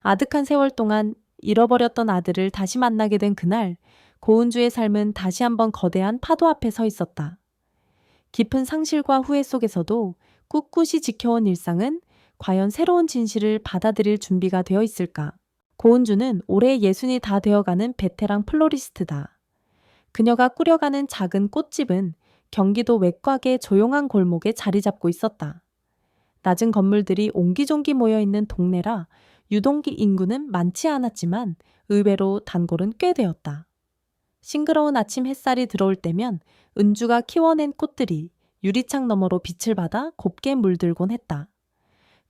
아득한 세월 동안 잃어버렸던 아들을 다시 만나게 된 그날, 고은주의 삶은 다시 한번 거대한 파도 앞에 서 있었다. 깊은 상실과 후회 속에서도 꿋꿋이 지켜온 일상은 과연 새로운 진실을 받아들일 준비가 되어 있을까? 고은주는 올해 60이 다 되어가는 베테랑 플로리스트다. 그녀가 꾸려가는 작은 꽃집은 경기도 외곽의 조용한 골목에 자리 잡고 있었다. 낮은 건물들이 옹기종기 모여있는 동네라 유동기 인구는 많지 않았지만 의외로 단골은 꽤 되었다. 싱그러운 아침 햇살이 들어올 때면 은주가 키워낸 꽃들이 유리창 너머로 빛을 받아 곱게 물들곤 했다.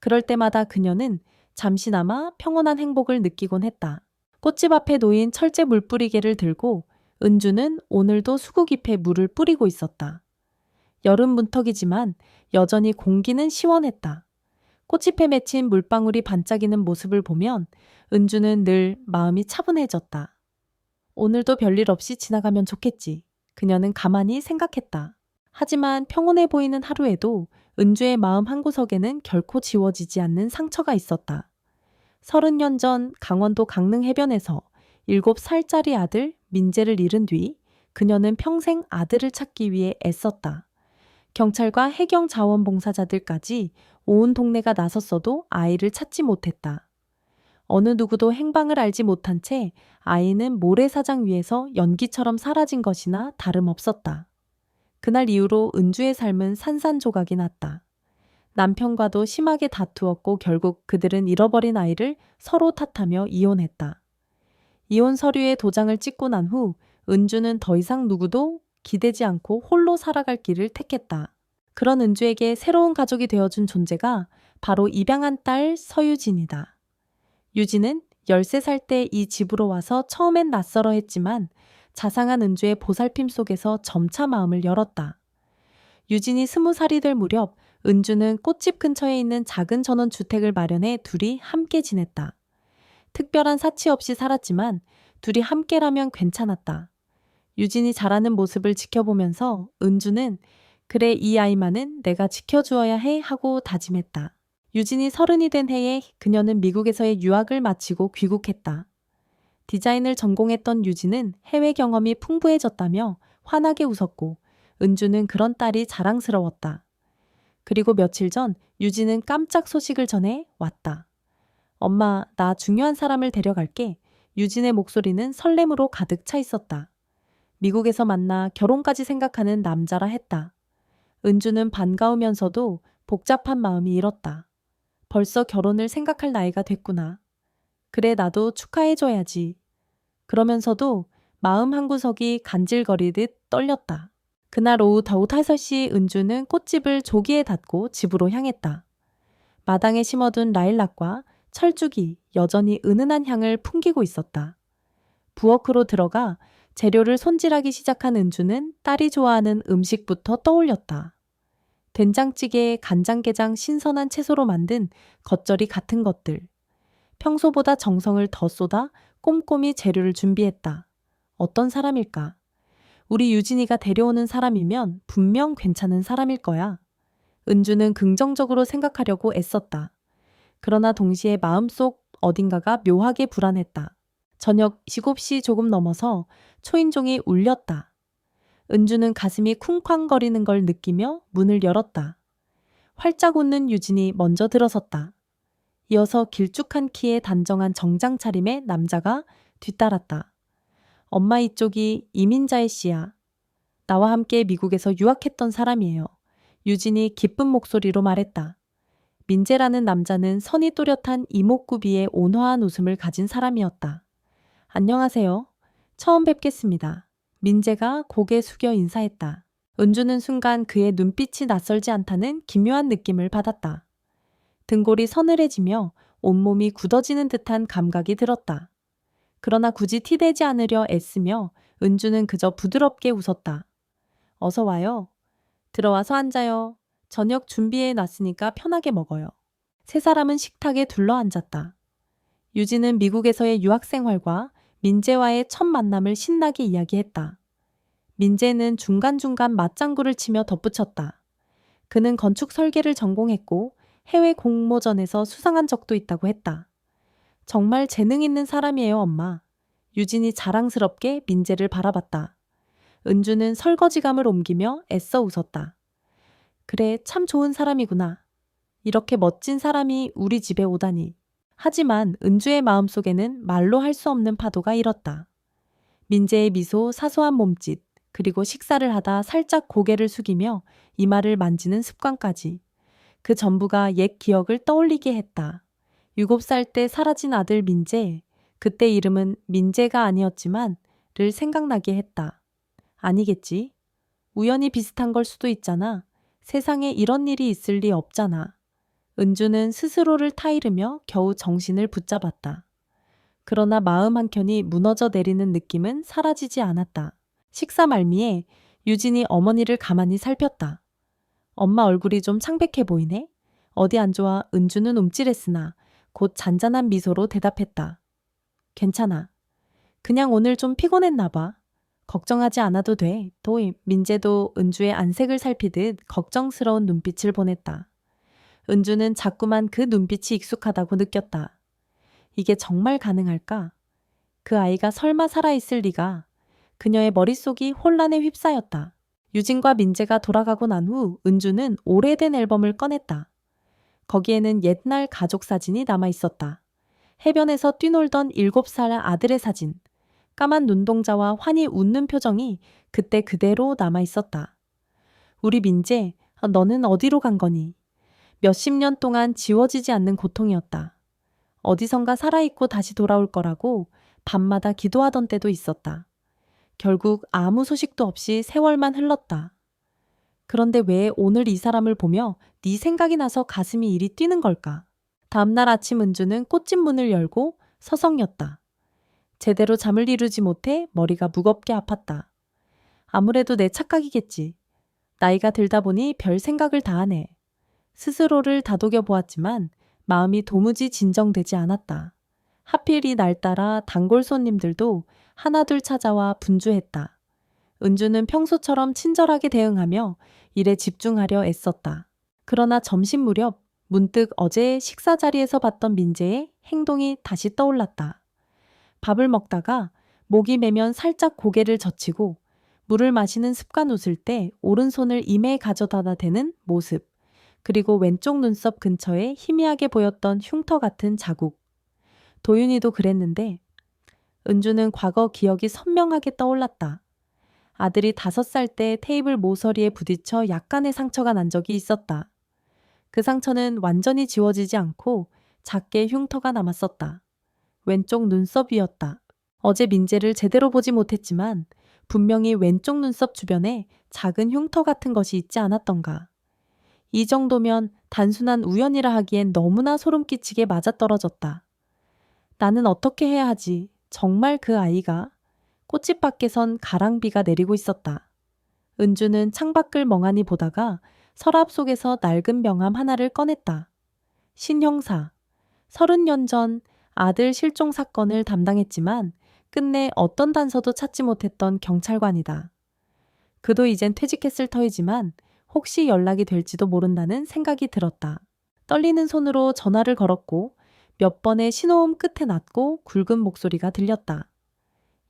그럴 때마다 그녀는 잠시나마 평온한 행복을 느끼곤 했다. 꽃집 앞에 놓인 철제 물뿌리개를 들고 은주는 오늘도 수국잎에 물을 뿌리고 있었다. 여름 문턱이지만 여전히 공기는 시원했다. 꽃잎에 맺힌 물방울이 반짝이는 모습을 보면 은주는 늘 마음이 차분해졌다. 오늘도 별일 없이 지나가면 좋겠지. 그녀는 가만히 생각했다. 하지만 평온해 보이는 하루에도 은주의 마음 한구석에는 결코 지워지지 않는 상처가 있었다. 30년 전 강원도 강릉 해변에서 7살짜리 아들 민재를 잃은 뒤 그녀는 평생 아들을 찾기 위해 애썼다. 경찰과 해경 자원봉사자들까지 온 동네가 나섰어도 아이를 찾지 못했다. 어느 누구도 행방을 알지 못한 채 아이는 모래사장 위에서 연기처럼 사라진 것이나 다름없었다. 그날 이후로 은주의 삶은 산산조각이 났다. 남편과도 심하게 다투었고 결국 그들은 잃어버린 아이를 서로 탓하며 이혼했다. 이혼 서류에 도장을 찍고 난 후 은주는 더 이상 누구도 기대지 않고 홀로 살아갈 길을 택했다. 그런 은주에게 새로운 가족이 되어준 존재가 바로 입양한 딸 서유진이다. 유진은 13살 때 이 집으로 와서 처음엔 낯설어 했지만 자상한 은주의 보살핌 속에서 점차 마음을 열었다. 유진이 20살이 될 무렵 은주는 꽃집 근처에 있는 작은 전원주택을 마련해 둘이 함께 지냈다. 특별한 사치 없이 살았지만 둘이 함께라면 괜찮았다. 유진이 자라는 모습을 지켜보면서 은주는 그래 이 아이만은 내가 지켜주어야 해 하고 다짐했다. 유진이 30이 된 해에 그녀는 미국에서의 유학을 마치고 귀국했다. 디자인을 전공했던 유진은 해외 경험이 풍부해졌다며 환하게 웃었고 은주는 그런 딸이 자랑스러웠다. 그리고 며칠 전 유진은 깜짝 소식을 전해 왔다. 엄마, 나 중요한 사람을 데려갈게. 유진의 목소리는 설렘으로 가득 차 있었다. 미국에서 만나 결혼까지 생각하는 남자라 했다. 은주는 반가우면서도 복잡한 마음이 일었다. 벌써 결혼을 생각할 나이가 됐구나. 그래 나도 축하해줘야지. 그러면서도 마음 한구석이 간질거리듯 떨렸다. 그날 오후 더욱 5시 은주는 꽃집을 조기에 닫고 집으로 향했다. 마당에 심어둔 라일락과 철쭉이 여전히 은은한 향을 풍기고 있었다. 부엌으로 들어가 재료를 손질하기 시작한 은주는 딸이 좋아하는 음식부터 떠올렸다. 된장찌개에 간장게장 신선한 채소로 만든 겉절이 같은 것들. 평소보다 정성을 더 쏟아 꼼꼼히 재료를 준비했다. 어떤 사람일까? 우리 유진이가 데려오는 사람이면 분명 괜찮은 사람일 거야. 은주는 긍정적으로 생각하려고 애썼다. 그러나 동시에 마음속 어딘가가 묘하게 불안했다. 저녁 7시 조금 넘어서 초인종이 울렸다. 은주는 가슴이 쿵쾅거리는 걸 느끼며 문을 열었다. 활짝 웃는 유진이 먼저 들어섰다. 이어서 길쭉한 키에 단정한 정장 차림의 남자가 뒤따랐다. 엄마 이쪽이 이민자의 씨야. 나와 함께 미국에서 유학했던 사람이에요. 유진이 기쁜 목소리로 말했다. 민재라는 남자는 선이 또렷한 이목구비에 온화한 웃음을 가진 사람이었다. 안녕하세요. 처음 뵙겠습니다. 민재가 고개 숙여 인사했다. 은주는 순간 그의 눈빛이 낯설지 않다는 기묘한 느낌을 받았다. 등골이 서늘해지며 온몸이 굳어지는 듯한 감각이 들었다. 그러나 굳이 티내지 않으려 애쓰며 은주는 그저 부드럽게 웃었다. 어서 와요. 들어와서 앉아요. 저녁 준비해 놨으니까 편하게 먹어요. 세 사람은 식탁에 둘러앉았다. 유진은 미국에서의 유학 생활과 민재와의 첫 만남을 신나게 이야기했다. 민재는 중간중간 맞장구를 치며 덧붙였다. 그는 건축 설계를 전공했고 해외 공모전에서 수상한 적도 있다고 했다. 정말 재능 있는 사람이에요, 엄마. 유진이 자랑스럽게 민재를 바라봤다. 은주는 설거지감을 옮기며 애써 웃었다. 그래, 참 좋은 사람이구나. 이렇게 멋진 사람이 우리 집에 오다니. 하지만 은주의 마음속에는 말로 할 수 없는 파도가 일었다. 민재의 미소, 사소한 몸짓, 그리고 식사를 하다 살짝 고개를 숙이며 이마를 만지는 습관까지. 그 전부가 옛 기억을 떠올리게 했다. 7살 때 사라진 아들 민재, 그때 이름은 민재가 아니었지만 를 생각나게 했다. 아니겠지? 우연히 비슷한 걸 수도 있잖아. 세상에 이런 일이 있을 리 없잖아. 은주는 스스로를 타이르며 겨우 정신을 붙잡았다. 그러나 마음 한켠이 무너져 내리는 느낌은 사라지지 않았다. 식사 말미에 유진이 어머니를 가만히 살폈다. 엄마 얼굴이 좀 창백해 보이네? 어디 안 좋아? 은주는 움찔했으나 곧 잔잔한 미소로 대답했다. 괜찮아. 그냥 오늘 좀 피곤했나 봐. 걱정하지 않아도 돼. 또 민재도 은주의 안색을 살피듯 걱정스러운 눈빛을 보냈다. 은주는 자꾸만 그 눈빛이 익숙하다고 느꼈다. 이게 정말 가능할까? 그 아이가 설마 살아있을 리가. 그녀의 머릿속이 혼란에 휩싸였다. 유진과 민재가 돌아가고 난 후 은주는 오래된 앨범을 꺼냈다. 거기에는 옛날 가족 사진이 남아 있었다. 해변에서 뛰놀던 7살 아들의 사진. 까만 눈동자와 환히 웃는 표정이 그때 그대로 남아 있었다. 우리 민재, 너는 어디로 간 거니? 몇십 년 동안 지워지지 않는 고통이었다. 어디선가 살아있고 다시 돌아올 거라고 밤마다 기도하던 때도 있었다. 결국 아무 소식도 없이 세월만 흘렀다. 그런데 왜 오늘 이 사람을 보며 네 생각이 나서 가슴이 이리 뛰는 걸까? 다음날 아침 은주는 꽃집 문을 열고 서성였다. 제대로 잠을 이루지 못해 머리가 무겁게 아팠다. 아무래도 내 착각이겠지. 나이가 들다 보니 별 생각을 다 하네. 스스로를 다독여 보았지만 마음이 도무지 진정되지 않았다. 하필 이날따라 단골 손님들도 하나둘 찾아와 분주했다. 은주는 평소처럼 친절하게 대응하며 일에 집중하려 애썼다. 그러나 점심 무렵 문득 어제 식사 자리에서 봤던 민재의 행동이 다시 떠올랐다. 밥을 먹다가 목이 메면 살짝 고개를 젖히고 물을 마시는 습관 웃을 때 오른손을 이마에 가져다다 대는 모습, 그리고 왼쪽 눈썹 근처에 희미하게 보였던 흉터 같은 자국. 도윤이도 그랬는데 은주는 과거 기억이 선명하게 떠올랐다. 아들이 5살 때 테이블 모서리에 부딪혀 약간의 상처가 난 적이 있었다. 그 상처는 완전히 지워지지 않고 작게 흉터가 남았었다. 왼쪽 눈썹 위였다. 어제 민재를 제대로 보지 못했지만 분명히 왼쪽 눈썹 주변에 작은 흉터 같은 것이 있지 않았던가. 이 정도면 단순한 우연이라 하기엔 너무나 소름 끼치게 맞아떨어졌다. 나는 어떻게 해야 하지? 정말 그 아이가? 꽃집 밖에선 가랑비가 내리고 있었다. 은주는 창밖을 멍하니 보다가 서랍 속에서 낡은 명함 하나를 꺼냈다. 신형사. 30년 전 아들 실종 사건을 담당했지만 끝내 어떤 단서도 찾지 못했던 경찰관이다. 그도 이젠 퇴직했을 터이지만 혹시 연락이 될지도 모른다는 생각이 들었다. 떨리는 손으로 전화를 걸었고 몇 번의 신호음 끝에 낮고 굵은 목소리가 들렸다.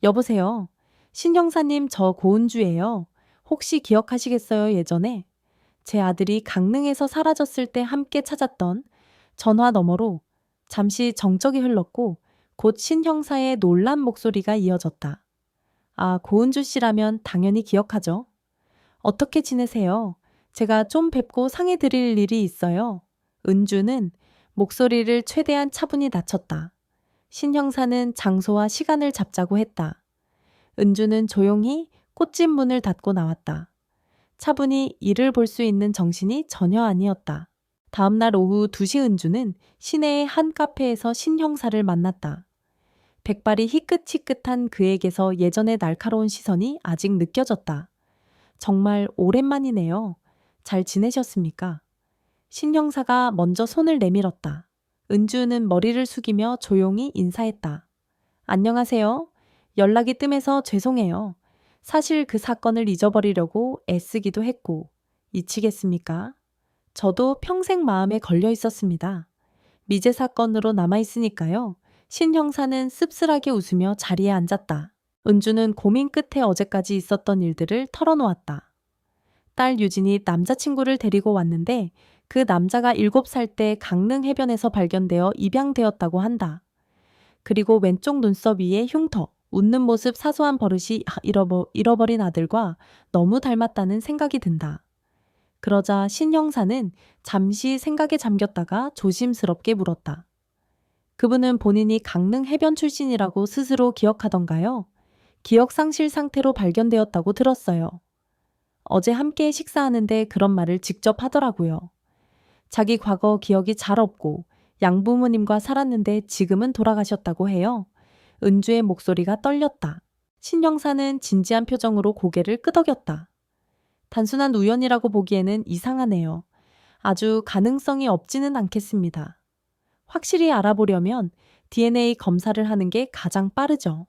여보세요. 신 형사님, 저 고은주예요. 혹시 기억하시겠어요, 예전에? 제 아들이 강릉에서 사라졌을 때 함께 찾았던 전화 너머로 잠시 정적이 흘렀고 곧 신 형사의 놀란 목소리가 이어졌다. 아, 고은주 씨라면 당연히 기억하죠. 어떻게 지내세요? 제가 좀 뵙고 상해드릴 일이 있어요. 은주는 목소리를 최대한 차분히 낮췄다. 신 형사는 장소와 시간을 잡자고 했다. 은주는 조용히 꽃집 문을 닫고 나왔다. 차분히 일을 볼 수 있는 정신이 전혀 아니었다. 다음날 오후 2시 은주는 시내의 한 카페에서 신 형사를 만났다. 백발이 희끗희끗한 그에게서 예전의 날카로운 시선이 아직 느껴졌다. 정말 오랜만이네요. 잘 지내셨습니까? 신 형사가 먼저 손을 내밀었다. 은주는 머리를 숙이며 조용히 인사했다. 안녕하세요. 연락이 뜸해서 죄송해요. 사실 그 사건을 잊어버리려고 애쓰기도 했고, 잊히겠습니까? 저도 평생 마음에 걸려 있었습니다. 미제 사건으로 남아있으니까요. 신 형사는 씁쓸하게 웃으며 자리에 앉았다. 은주는 고민 끝에 어제까지 있었던 일들을 털어놓았다. 딸 유진이 남자친구를 데리고 왔는데 그 남자가 7살 때 강릉 해변에서 발견되어 입양되었다고 한다. 그리고 왼쪽 눈썹 위에 흉터, 웃는 모습, 사소한 버릇이 잃어버린 아들과 너무 닮았다는 생각이 든다. 그러자 신 형사는 잠시 생각에 잠겼다가 조심스럽게 물었다. 그분은 본인이 강릉 해변 출신이라고 스스로 기억하던가요? 기억 상실 상태로 발견되었다고 들었어요. 어제 함께 식사하는데 그런 말을 직접 하더라고요. 자기 과거 기억이 잘 없고 양부모님과 살았는데 지금은 돌아가셨다고 해요. 은주의 목소리가 떨렸다. 신 형사는 진지한 표정으로 고개를 끄덕였다. 단순한 우연이라고 보기에는 이상하네요. 아주 가능성이 없지는 않겠습니다. 확실히 알아보려면 DNA 검사를 하는 게 가장 빠르죠.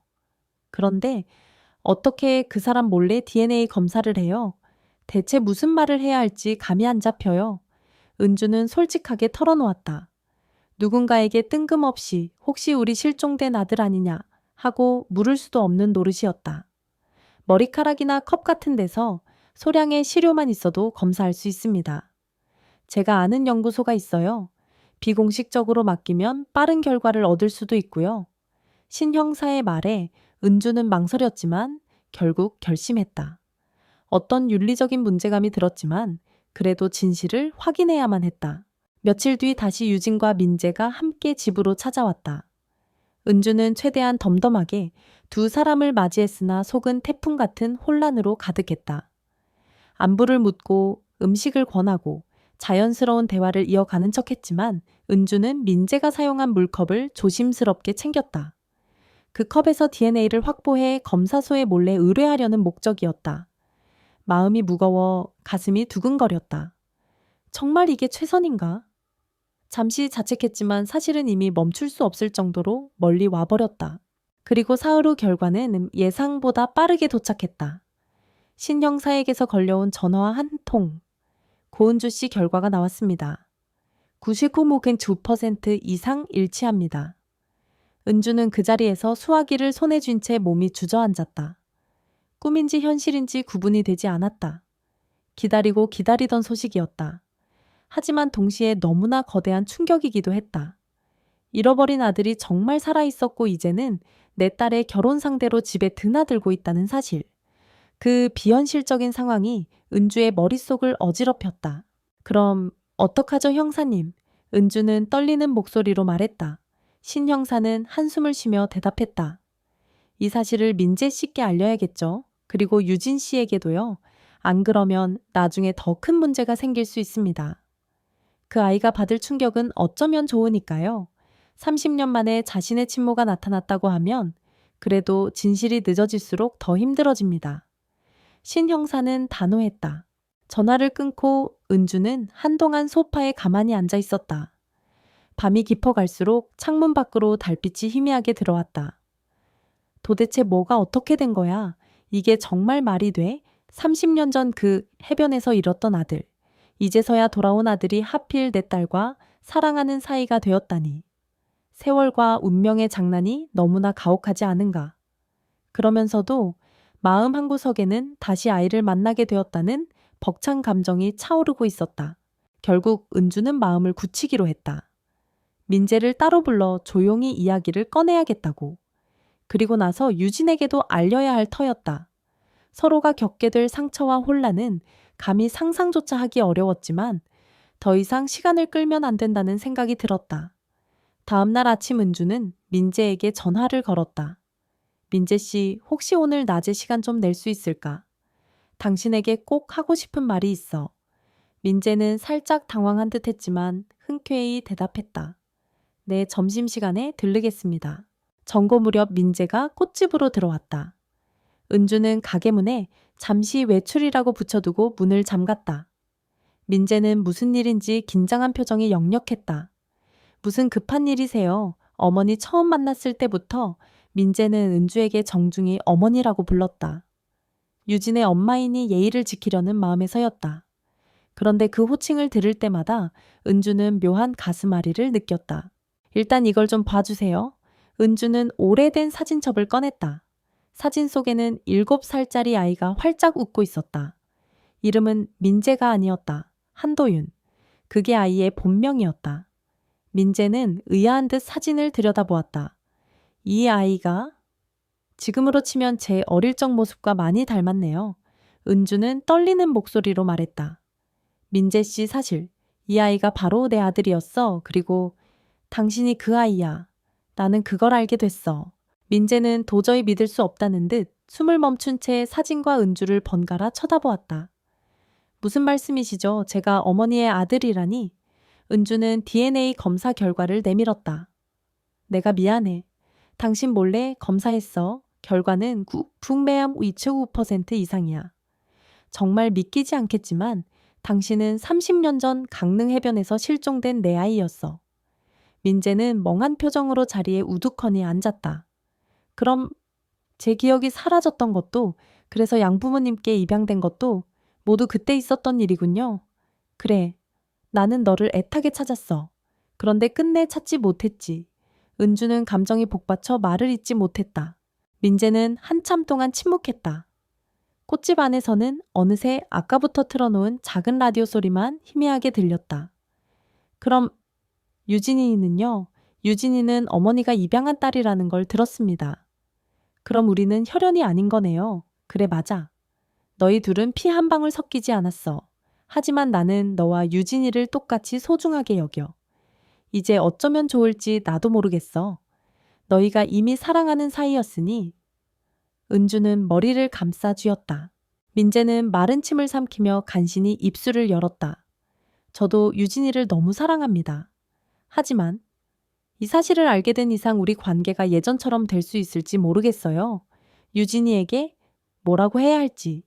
그런데 어떻게 그 사람 몰래 DNA 검사를 해요? 대체 무슨 말을 해야 할지 감이 안 잡혀요. 은주는 솔직하게 털어놓았다. 누군가에게 뜬금없이 혹시 우리 실종된 아들 아니냐 하고 물을 수도 없는 노릇이었다. 머리카락이나 컵 같은 데서 소량의 시료만 있어도 검사할 수 있습니다. 제가 아는 연구소가 있어요. 비공식적으로 맡기면 빠른 결과를 얻을 수도 있고요. 신 형사의 말에 은주는 망설였지만 결국 결심했다. 어떤 윤리적인 문제감이 들었지만 그래도 진실을 확인해야만 했다. 며칠 뒤 다시 유진과 민재가 함께 집으로 찾아왔다. 은주는 최대한 덤덤하게 두 사람을 맞이했으나 속은 태풍 같은 혼란으로 가득했다. 안부를 묻고 음식을 권하고 자연스러운 대화를 이어가는 척했지만 은주는 민재가 사용한 물컵을 조심스럽게 챙겼다. 그 컵에서 DNA를 확보해 검사소에 몰래 의뢰하려는 목적이었다. 마음이 무거워 가슴이 두근거렸다. 정말 이게 최선인가? 잠시 자책했지만 사실은 이미 멈출 수 없을 정도로 멀리 와버렸다. 그리고 사흘 후 결과는 예상보다 빠르게 도착했다. 신 형사에게서 걸려온 전화 한 통. 고은주 씨 결과가 나왔습니다. 99.2% 이상 일치합니다. 은주는 그 자리에서 수화기를 손에 쥔 채 몸이 주저앉았다. 꿈인지 현실인지 구분이 되지 않았다. 기다리고 기다리던 소식이었다. 하지만 동시에 너무나 거대한 충격이기도 했다. 잃어버린 아들이 정말 살아있었고 이제는 내 딸의 결혼 상대로 집에 드나들고 있다는 사실. 그 비현실적인 상황이 은주의 머릿속을 어지럽혔다. 그럼 어떡하죠 형사님? 은주는 떨리는 목소리로 말했다. 신 형사는 한숨을 쉬며 대답했다. 이 사실을 민재 씨께 알려야겠죠. 그리고 유진 씨에게도요. 안 그러면 나중에 더 큰 문제가 생길 수 있습니다. 그 아이가 받을 충격은 어쩌면 좋으니까요. 30년 만에 자신의 친모가 나타났다고 하면 그래도 진실이 늦어질수록 더 힘들어집니다. 신 형사는 단호했다. 전화를 끊고 은주는 한동안 소파에 가만히 앉아 있었다. 밤이 깊어갈수록 창문 밖으로 달빛이 희미하게 들어왔다. 도대체 뭐가 어떻게 된 거야? 이게 정말 말이 돼? 30년 전 그 해변에서 잃었던 아들. 이제서야 돌아온 아들이 하필 내 딸과 사랑하는 사이가 되었다니. 세월과 운명의 장난이 너무나 가혹하지 않은가. 그러면서도 마음 한구석에는 다시 아이를 만나게 되었다는 벅찬 감정이 차오르고 있었다. 결국 은주는 마음을 굳히기로 했다. 민재를 따로 불러 조용히 이야기를 꺼내야겠다고. 그리고 나서 유진에게도 알려야 할 터였다. 서로가 겪게 될 상처와 혼란은 감히 상상조차 하기 어려웠지만 더 이상 시간을 끌면 안 된다는 생각이 들었다. 다음 날 아침 은주는 민재에게 전화를 걸었다. 민재 씨, 혹시 오늘 낮에 시간 좀 낼 수 있을까? 당신에게 꼭 하고 싶은 말이 있어. 민재는 살짝 당황한 듯 했지만 흔쾌히 대답했다. 네, 점심시간에 들르겠습니다. 정고 무렵 민재가 꽃집으로 들어왔다. 은주는 가게 문에 잠시 외출이라고 붙여두고 문을 잠갔다. 민재는 무슨 일인지 긴장한 표정이 역력했다. 무슨 급한 일이세요? 어머니 처음 만났을 때부터 민재는 은주에게 정중히 어머니라고 불렀다. 유진의 엄마이니 예의를 지키려는 마음에서였다. 그런데 그 호칭을 들을 때마다 은주는 묘한 가슴앓이를 느꼈다. 일단 이걸 좀 봐주세요. 은주는 오래된 사진첩을 꺼냈다. 사진 속에는 7살짜리 아이가 활짝 웃고 있었다. 이름은 민재가 아니었다. 한도윤. 그게 아이의 본명이었다. 민재는 의아한 듯 사진을 들여다보았다. 이 아이가 지금으로 치면 제 어릴 적 모습과 많이 닮았네요. 은주는 떨리는 목소리로 말했다. 민재 씨 사실 이 아이가 바로 내 아들이었어. 그리고 당신이 그 아이야. 나는 그걸 알게 됐어. 민재는 도저히 믿을 수 없다는 듯 숨을 멈춘 채 사진과 은주를 번갈아 쳐다보았다. 무슨 말씀이시죠? 제가 어머니의 아들이라니? 은주는 DNA 검사 결과를 내밀었다. 내가 미안해. 당신 몰래 검사했어. 결과는 북매암 위축 5% 이상이야. 정말 믿기지 않겠지만 당신은 30년 전 강릉 해변에서 실종된 내 아이였어. 민재는 멍한 표정으로 자리에 우두커니 앉았다. 그럼 제 기억이 사라졌던 것도, 그래서 양부모님께 입양된 것도 모두 그때 있었던 일이군요. 그래, 나는 너를 애타게 찾았어. 그런데 끝내 찾지 못했지. 은주는 감정이 복받쳐 말을 잇지 못했다. 민재는 한참 동안 침묵했다. 꽃집 안에서는 어느새 아까부터 틀어놓은 작은 라디오 소리만 희미하게 들렸다. 그럼 유진이는요? 유진이는 어머니가 입양한 딸이라는 걸 들었습니다. 그럼 우리는 혈연이 아닌 거네요. 그래, 맞아. 너희 둘은 피 한 방울 섞이지 않았어. 하지만 나는 너와 유진이를 똑같이 소중하게 여겨. 이제 어쩌면 좋을지 나도 모르겠어. 너희가 이미 사랑하는 사이였으니. 은주는 머리를 감싸 쥐었다. 민재는 마른 침을 삼키며 간신히 입술을 열었다. 저도 유진이를 너무 사랑합니다. 하지만 이 사실을 알게 된 이상 우리 관계가 예전처럼 될 수 있을지 모르겠어요. 유진이에게 뭐라고 해야 할지.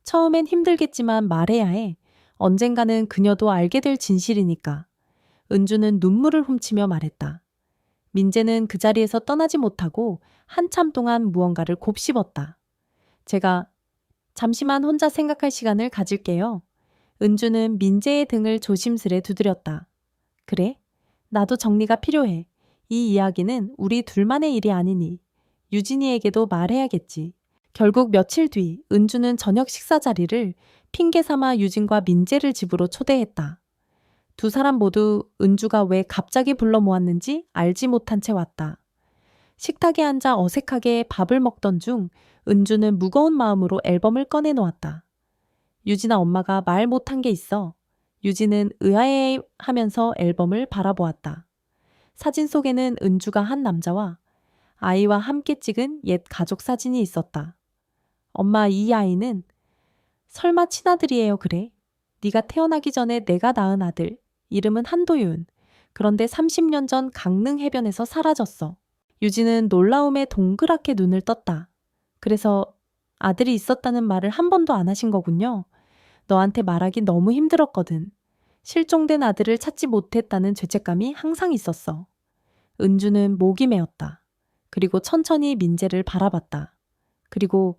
처음엔 힘들겠지만 말해야 해. 언젠가는 그녀도 알게 될 진실이니까. 은주는 눈물을 훔치며 말했다. 민재는 그 자리에서 떠나지 못하고 한참 동안 무언가를 곱씹었다. 제가 잠시만 혼자 생각할 시간을 가질게요. 은주는 민재의 등을 조심스레 두드렸다. 그래? 나도 정리가 필요해. 이 이야기는 우리 둘만의 일이 아니니 유진이에게도 말해야겠지. 결국 며칠 뒤 은주는 저녁 식사 자리를 핑계 삼아 유진과 민재를 집으로 초대했다. 두 사람 모두 은주가 왜 갑자기 불러 모았는지 알지 못한 채 왔다. 식탁에 앉아 어색하게 밥을 먹던 중 은주는 무거운 마음으로 앨범을 꺼내 놓았다. 유진아, 엄마가 말 못한 게 있어. 유진은 의아해하면서 앨범을 바라보았다. 사진 속에는 은주가 한 남자와 아이와 함께 찍은 옛 가족 사진이 있었다. 엄마, 이 아이는 설마 친아들이에요, 그래? 네가 태어나기 전에 내가 낳은 아들. 이름은 한도윤. 그런데 30년 전 강릉 해변에서 사라졌어. 유진은 놀라움에 동그랗게 눈을 떴다. 그래서 아들이 있었다는 말을 한 번도 안 하신 거군요. 너한테 말하기 너무 힘들었거든. 실종된 아들을 찾지 못했다는 죄책감이 항상 있었어. 은주는 목이 메었다. 그리고 천천히 민재를 바라봤다. 그리고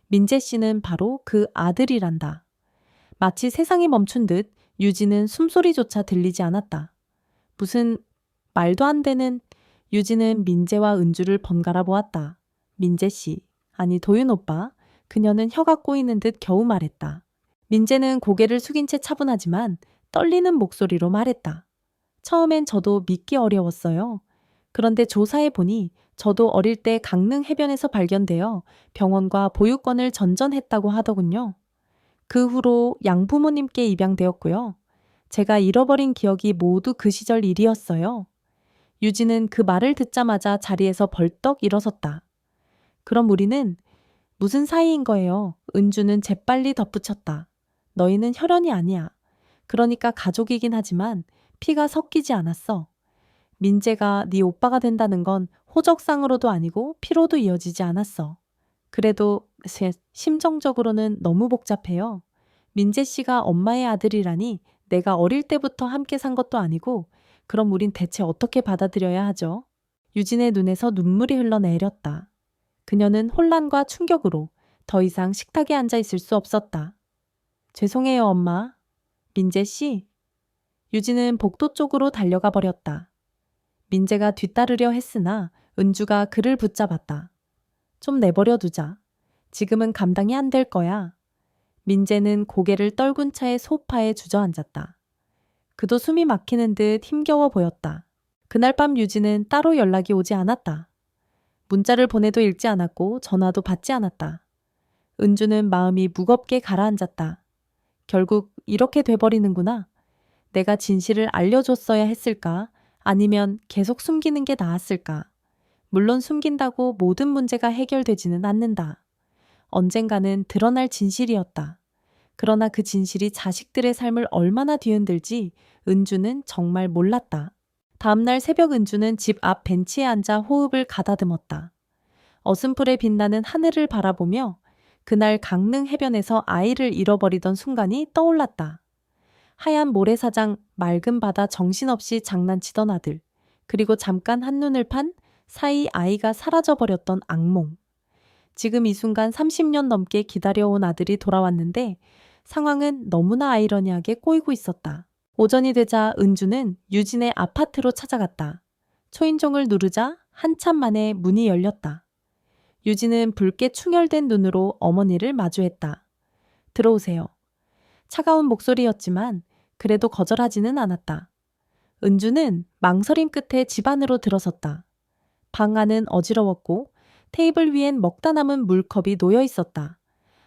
민재 씨는 바로 그 아들이란다. 마치 세상이 멈춘 듯 유진은 숨소리조차 들리지 않았다. 무슨 말도 안 되는. 유진은 민재와 은주를 번갈아 보았다. 민재 씨, 아니 도윤 오빠. 그녀는 혀가 꼬이는 듯 겨우 말했다. 민재는 고개를 숙인 채 차분하지만 떨리는 목소리로 말했다. 처음엔 저도 믿기 어려웠어요. 그런데 조사해 보니 저도 어릴 때 강릉 해변에서 발견되어 병원과 보육원을 전전했다고 하더군요. 그 후로 양부모님께 입양되었고요. 제가 잃어버린 기억이 모두 그 시절 일이었어요. 유진은 그 말을 듣자마자 자리에서 벌떡 일어섰다. 그럼 우리는 무슨 사이인 거예요? 은주는 재빨리 덧붙였다. 너희는 혈연이 아니야. 그러니까 가족이긴 하지만 피가 섞이지 않았어. 민재가 네 오빠가 된다는 건 호적상으로도 아니고 피로도 이어지지 않았어. 그래도 심정적으로는 너무 복잡해요. 민재 씨가 엄마의 아들이라니 내가 어릴 때부터 함께 산 것도 아니고 그럼 우린 대체 어떻게 받아들여야 하죠? 유진의 눈에서 눈물이 흘러내렸다. 그녀는 혼란과 충격으로 더 이상 식탁에 앉아 있을 수 없었다. 죄송해요, 엄마. 민재 씨. 유진은 복도 쪽으로 달려가 버렸다. 민재가 뒤따르려 했으나 은주가 그를 붙잡았다. 좀 내버려 두자. 지금은 감당이 안 될 거야. 민재는 고개를 떨군 채 소파에 주저앉았다. 그도 숨이 막히는 듯 힘겨워 보였다. 그날 밤 유진은 따로 연락이 오지 않았다. 문자를 보내도 읽지 않았고 전화도 받지 않았다. 은주는 마음이 무겁게 가라앉았다. 결국 이렇게 돼버리는구나. 내가 진실을 알려줬어야 했을까? 아니면 계속 숨기는 게 나았을까? 물론 숨긴다고 모든 문제가 해결되지는 않는다. 언젠가는 드러날 진실이었다. 그러나 그 진실이 자식들의 삶을 얼마나 뒤흔들지 은주는 정말 몰랐다. 다음날 새벽 은주는 집 앞 벤치에 앉아 호흡을 가다듬었다. 어슴풀에 빛나는 하늘을 바라보며 그날 강릉 해변에서 아이를 잃어버리던 순간이 떠올랐다. 하얀 모래사장, 맑은 바다 정신없이 장난치던 아들, 그리고 잠깐 한눈을 판 사이 아이가 사라져버렸던 악몽. 지금 이 순간 30년 넘게 기다려온 아들이 돌아왔는데 상황은 너무나 아이러니하게 꼬이고 있었다. 오전이 되자 은주는 유진의 아파트로 찾아갔다. 초인종을 누르자 한참 만에 문이 열렸다. 유진은 붉게 충혈된 눈으로 어머니를 마주했다. 들어오세요. 차가운 목소리였지만 그래도 거절하지는 않았다. 은주는 망설임 끝에 집 안으로 들어섰다. 방 안은 어지러웠고 테이블 위엔 먹다 남은 물컵이 놓여 있었다.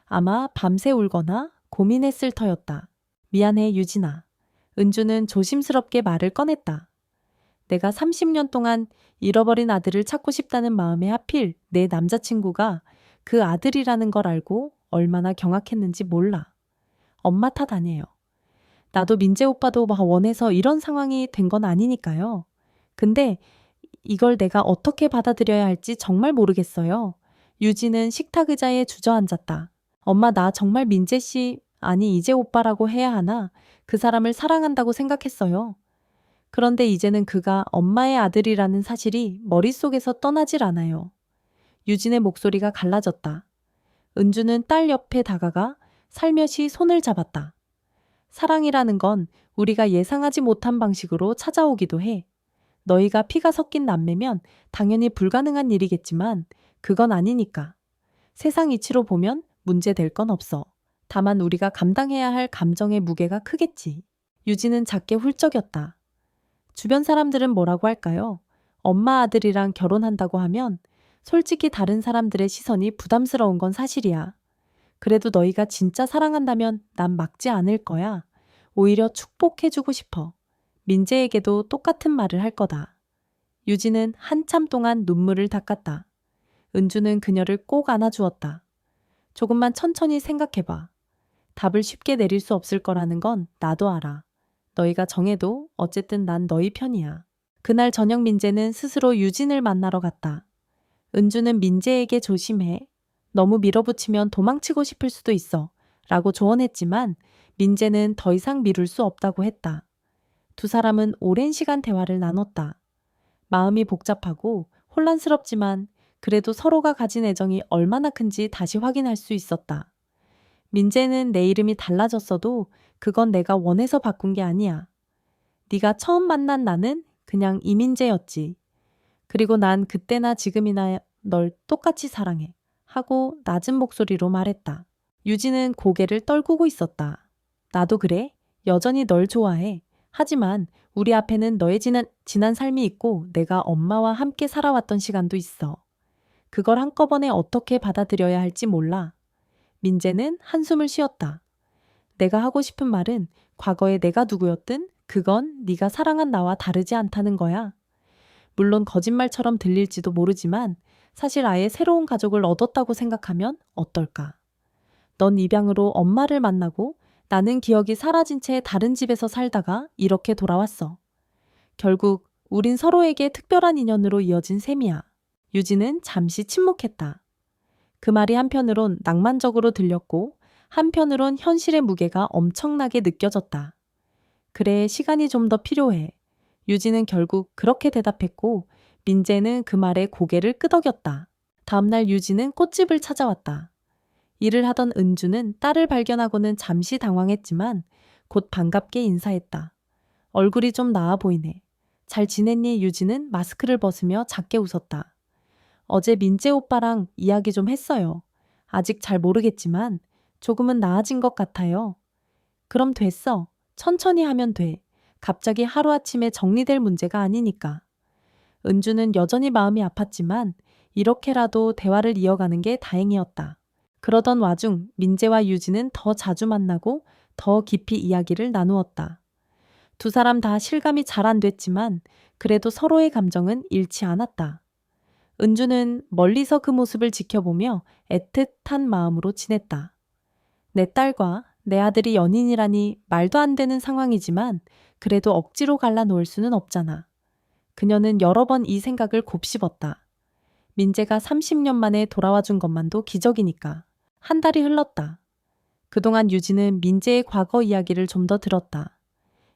아마 밤새 울거나 고민했을 터였다. 미안해 유진아. 은주는 조심스럽게 말을 꺼냈다. 내가 30년 동안 잃어버린 아들을 찾고 싶다는 마음에 하필 내 남자친구가 그 아들이라는 걸 알고 얼마나 경악했는지 몰라. 엄마 탓 아니에요. 나도 민재 오빠도 원해서 이런 상황이 된 건 아니니까요. 근데 이걸 내가 어떻게 받아들여야 할지 정말 모르겠어요. 유진은 식탁 의자에 주저앉았다. 엄마 나 정말 민재 씨, 아니 이재 오빠라고 해야 하나? 그 사람을 사랑한다고 생각했어요. 그런데 이제는 그가 엄마의 아들이라는 사실이 머릿속에서 떠나질 않아요. 유진의 목소리가 갈라졌다. 은주는 딸 옆에 다가가 살며시 손을 잡았다. 사랑이라는 건 우리가 예상하지 못한 방식으로 찾아오기도 해. 너희가 피가 섞인 남매면 당연히 불가능한 일이겠지만 그건 아니니까. 세상 이치로 보면 문제될 건 없어. 다만 우리가 감당해야 할 감정의 무게가 크겠지. 유진은 작게 훌쩍였다. 주변 사람들은 뭐라고 할까요? 엄마 아들이랑 결혼한다고 하면 솔직히 다른 사람들의 시선이 부담스러운 건 사실이야. 그래도 너희가 진짜 사랑한다면 난 막지 않을 거야. 오히려 축복해주고 싶어. 민재에게도 똑같은 말을 할 거다. 유진은 한참 동안 눈물을 닦았다. 은주는 그녀를 꼭 안아주었다. 조금만 천천히 생각해봐. 답을 쉽게 내릴 수 없을 거라는 건 나도 알아. 너희가 정해도 어쨌든 난 너희 편이야. 그날 저녁 민재는 스스로 유진을 만나러 갔다. 은주는 민재에게 조심해. 너무 밀어붙이면 도망치고 싶을 수도 있어. 라고 조언했지만 민재는 더 이상 미룰 수 없다고 했다. 두 사람은 오랜 시간 대화를 나눴다. 마음이 복잡하고 혼란스럽지만 그래도 서로가 가진 애정이 얼마나 큰지 다시 확인할 수 있었다. 민재는 내 이름이 달라졌어도 그건 내가 원해서 바꾼 게 아니야. 네가 처음 만난 나는 그냥 이민재였지. 그리고 난 그때나 지금이나 널 똑같이 사랑해. 하고 낮은 목소리로 말했다. 유진은 고개를 떨구고 있었다. 나도 그래. 여전히 널 좋아해. 하지만 우리 앞에는 너의 지난 삶이 있고 내가 엄마와 함께 살아왔던 시간도 있어. 그걸 한꺼번에 어떻게 받아들여야 할지 몰라. 민재는 한숨을 쉬었다. 내가 하고 싶은 말은 과거에 내가 누구였든 그건 네가 사랑한 나와 다르지 않다는 거야. 물론 거짓말처럼 들릴지도 모르지만 사실 아예 새로운 가족을 얻었다고 생각하면 어떨까? 넌 입양으로 엄마를 만나고 나는 기억이 사라진 채 다른 집에서 살다가 이렇게 돌아왔어. 결국 우린 서로에게 특별한 인연으로 이어진 셈이야. 유진은 잠시 침묵했다. 그 말이 한편으론 낭만적으로 들렸고 한편으론 현실의 무게가 엄청나게 느껴졌다. 그래, 시간이 좀 더 필요해. 유진은 결국 그렇게 대답했고 민재는 그 말에 고개를 끄덕였다. 다음날 유진은 꽃집을 찾아왔다. 일을 하던 은주는 딸을 발견하고는 잠시 당황했지만 곧 반갑게 인사했다. 얼굴이 좀 나아 보이네. 잘 지냈니? 유진은 마스크를 벗으며 작게 웃었다. 어제 민재 오빠랑 이야기 좀 했어요. 아직 잘 모르겠지만 조금은 나아진 것 같아요. 그럼 됐어. 천천히 하면 돼. 갑자기 하루아침에 정리될 문제가 아니니까. 은주는 여전히 마음이 아팠지만 이렇게라도 대화를 이어가는 게 다행이었다. 그러던 와중 민재와 유진은 더 자주 만나고 더 깊이 이야기를 나누었다. 두 사람 다 실감이 잘 안 됐지만 그래도 서로의 감정은 잃지 않았다. 은주는 멀리서 그 모습을 지켜보며 애틋한 마음으로 지냈다. 내 딸과 내 아들이 연인이라니 말도 안 되는 상황이지만 그래도 억지로 갈라놓을 수는 없잖아. 그녀는 여러 번 이 생각을 곱씹었다. 민재가 30년 만에 돌아와 준 것만도 기적이니까. 한 달이 흘렀다. 그동안 유진은 민재의 과거 이야기를 좀 더 들었다.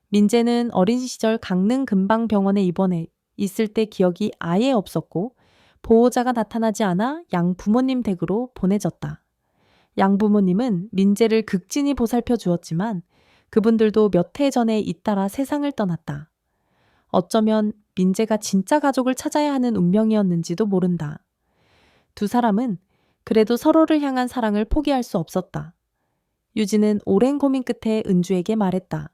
민재는 어린 시절 강릉 근방병원에 입원해 있을 때 기억이 아예 없었고 보호자가 나타나지 않아 양부모님 댁으로 보내졌다. 양부모님은 민재를 극진히 보살펴 주었지만 그분들도 몇 해 전에 잇따라 세상을 떠났다. 어쩌면 민재가 진짜 가족을 찾아야 하는 운명이었는지도 모른다. 두 사람은 그래도 서로를 향한 사랑을 포기할 수 없었다. 유진은 오랜 고민 끝에 은주에게 말했다.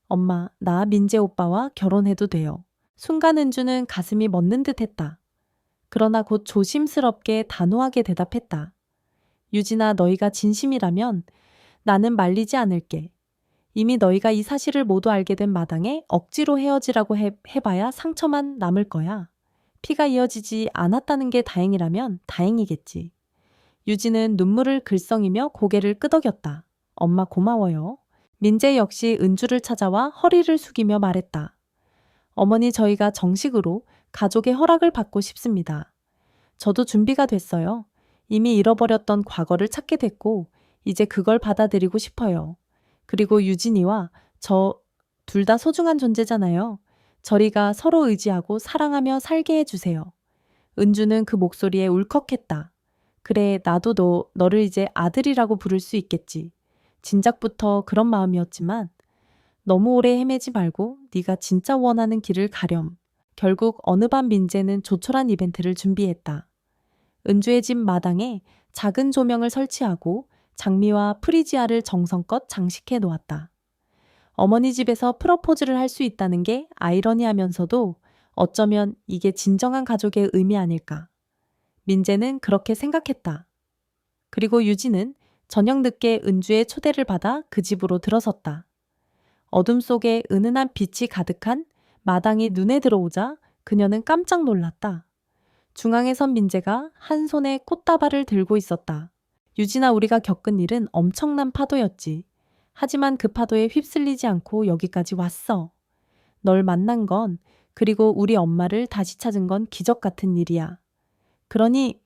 엄마, 나 민재 오빠와 결혼해도 돼요. 순간 은주는 가슴이 멎는 듯 했다. 그러나 곧 조심스럽게 단호하게 대답했다. 유진아, 너희가 진심이라면 나는 말리지 않을게. 이미 너희가 이 사실을 모두 알게 된 마당에 억지로 헤어지라고 해봐야 상처만 남을 거야. 피가 이어지지 않았다는 게 다행이라면 다행이겠지. 유진은 눈물을 글썽이며 고개를 끄덕였다. 엄마 고마워요. 민재 역시 은주를 찾아와 허리를 숙이며 말했다. 어머니, 저희가 정식으로 가족의 허락을 받고 싶습니다. 저도 준비가 됐어요. 이미 잃어버렸던 과거를 찾게 됐고 이제 그걸 받아들이고 싶어요. 그리고 유진이와 저 둘 다 소중한 존재잖아요. 저리가 서로 의지하고 사랑하며 살게 해주세요. 은주는 그 목소리에 울컥했다. 그래, 나도 너를 이제 아들이라고 부를 수 있겠지. 진작부터 그런 마음이었지만 너무 오래 헤매지 말고 네가 진짜 원하는 길을 가렴. 결국 어느 밤 민재는 조촐한 이벤트를 준비했다. 은주의 집 마당에 작은 조명을 설치하고 장미와 프리지아를 정성껏 장식해 놓았다. 어머니 집에서 프러포즈를 할 수 있다는 게 아이러니하면서도 어쩌면 이게 진정한 가족의 의미 아닐까. 민재는 그렇게 생각했다. 그리고 유진은 저녁 늦게 은주의 초대를 받아 그 집으로 들어섰다. 어둠 속에 은은한 빛이 가득한 마당이 눈에 들어오자 그녀는 깜짝 놀랐다. 중앙에 선 민재가 한 손에 꽃다발을 들고 있었다. 유진아, 우리가 겪은 일은 엄청난 파도였지. 하지만 그 파도에 휩쓸리지 않고 여기까지 왔어. 널 만난 건, 그리고 우리 엄마를 다시 찾은 건 기적 같은 일이야. 그러니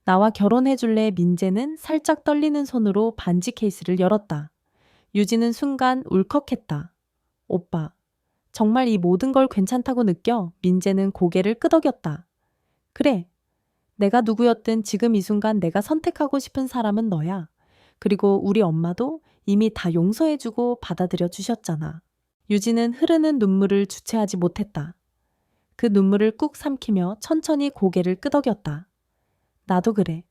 나와 결혼해 줄래? 민재는 살짝 떨리는 손으로 반지 케이스를 열었다. 유진은 순간 울컥했다. 오빠, 정말 이 모든 걸 괜찮다고 느껴? 민재는 고개를 끄덕였다. 그래. 내가 누구였든 지금 이 순간 내가 선택하고 싶은 사람은 너야. 그리고 우리 엄마도 이미 다 용서해주고 받아들여 주셨잖아. 유진은 흐르는 눈물을 주체하지 못했다. 그 눈물을 꾹 삼키며 천천히 고개를 끄덕였다. 나도 그래.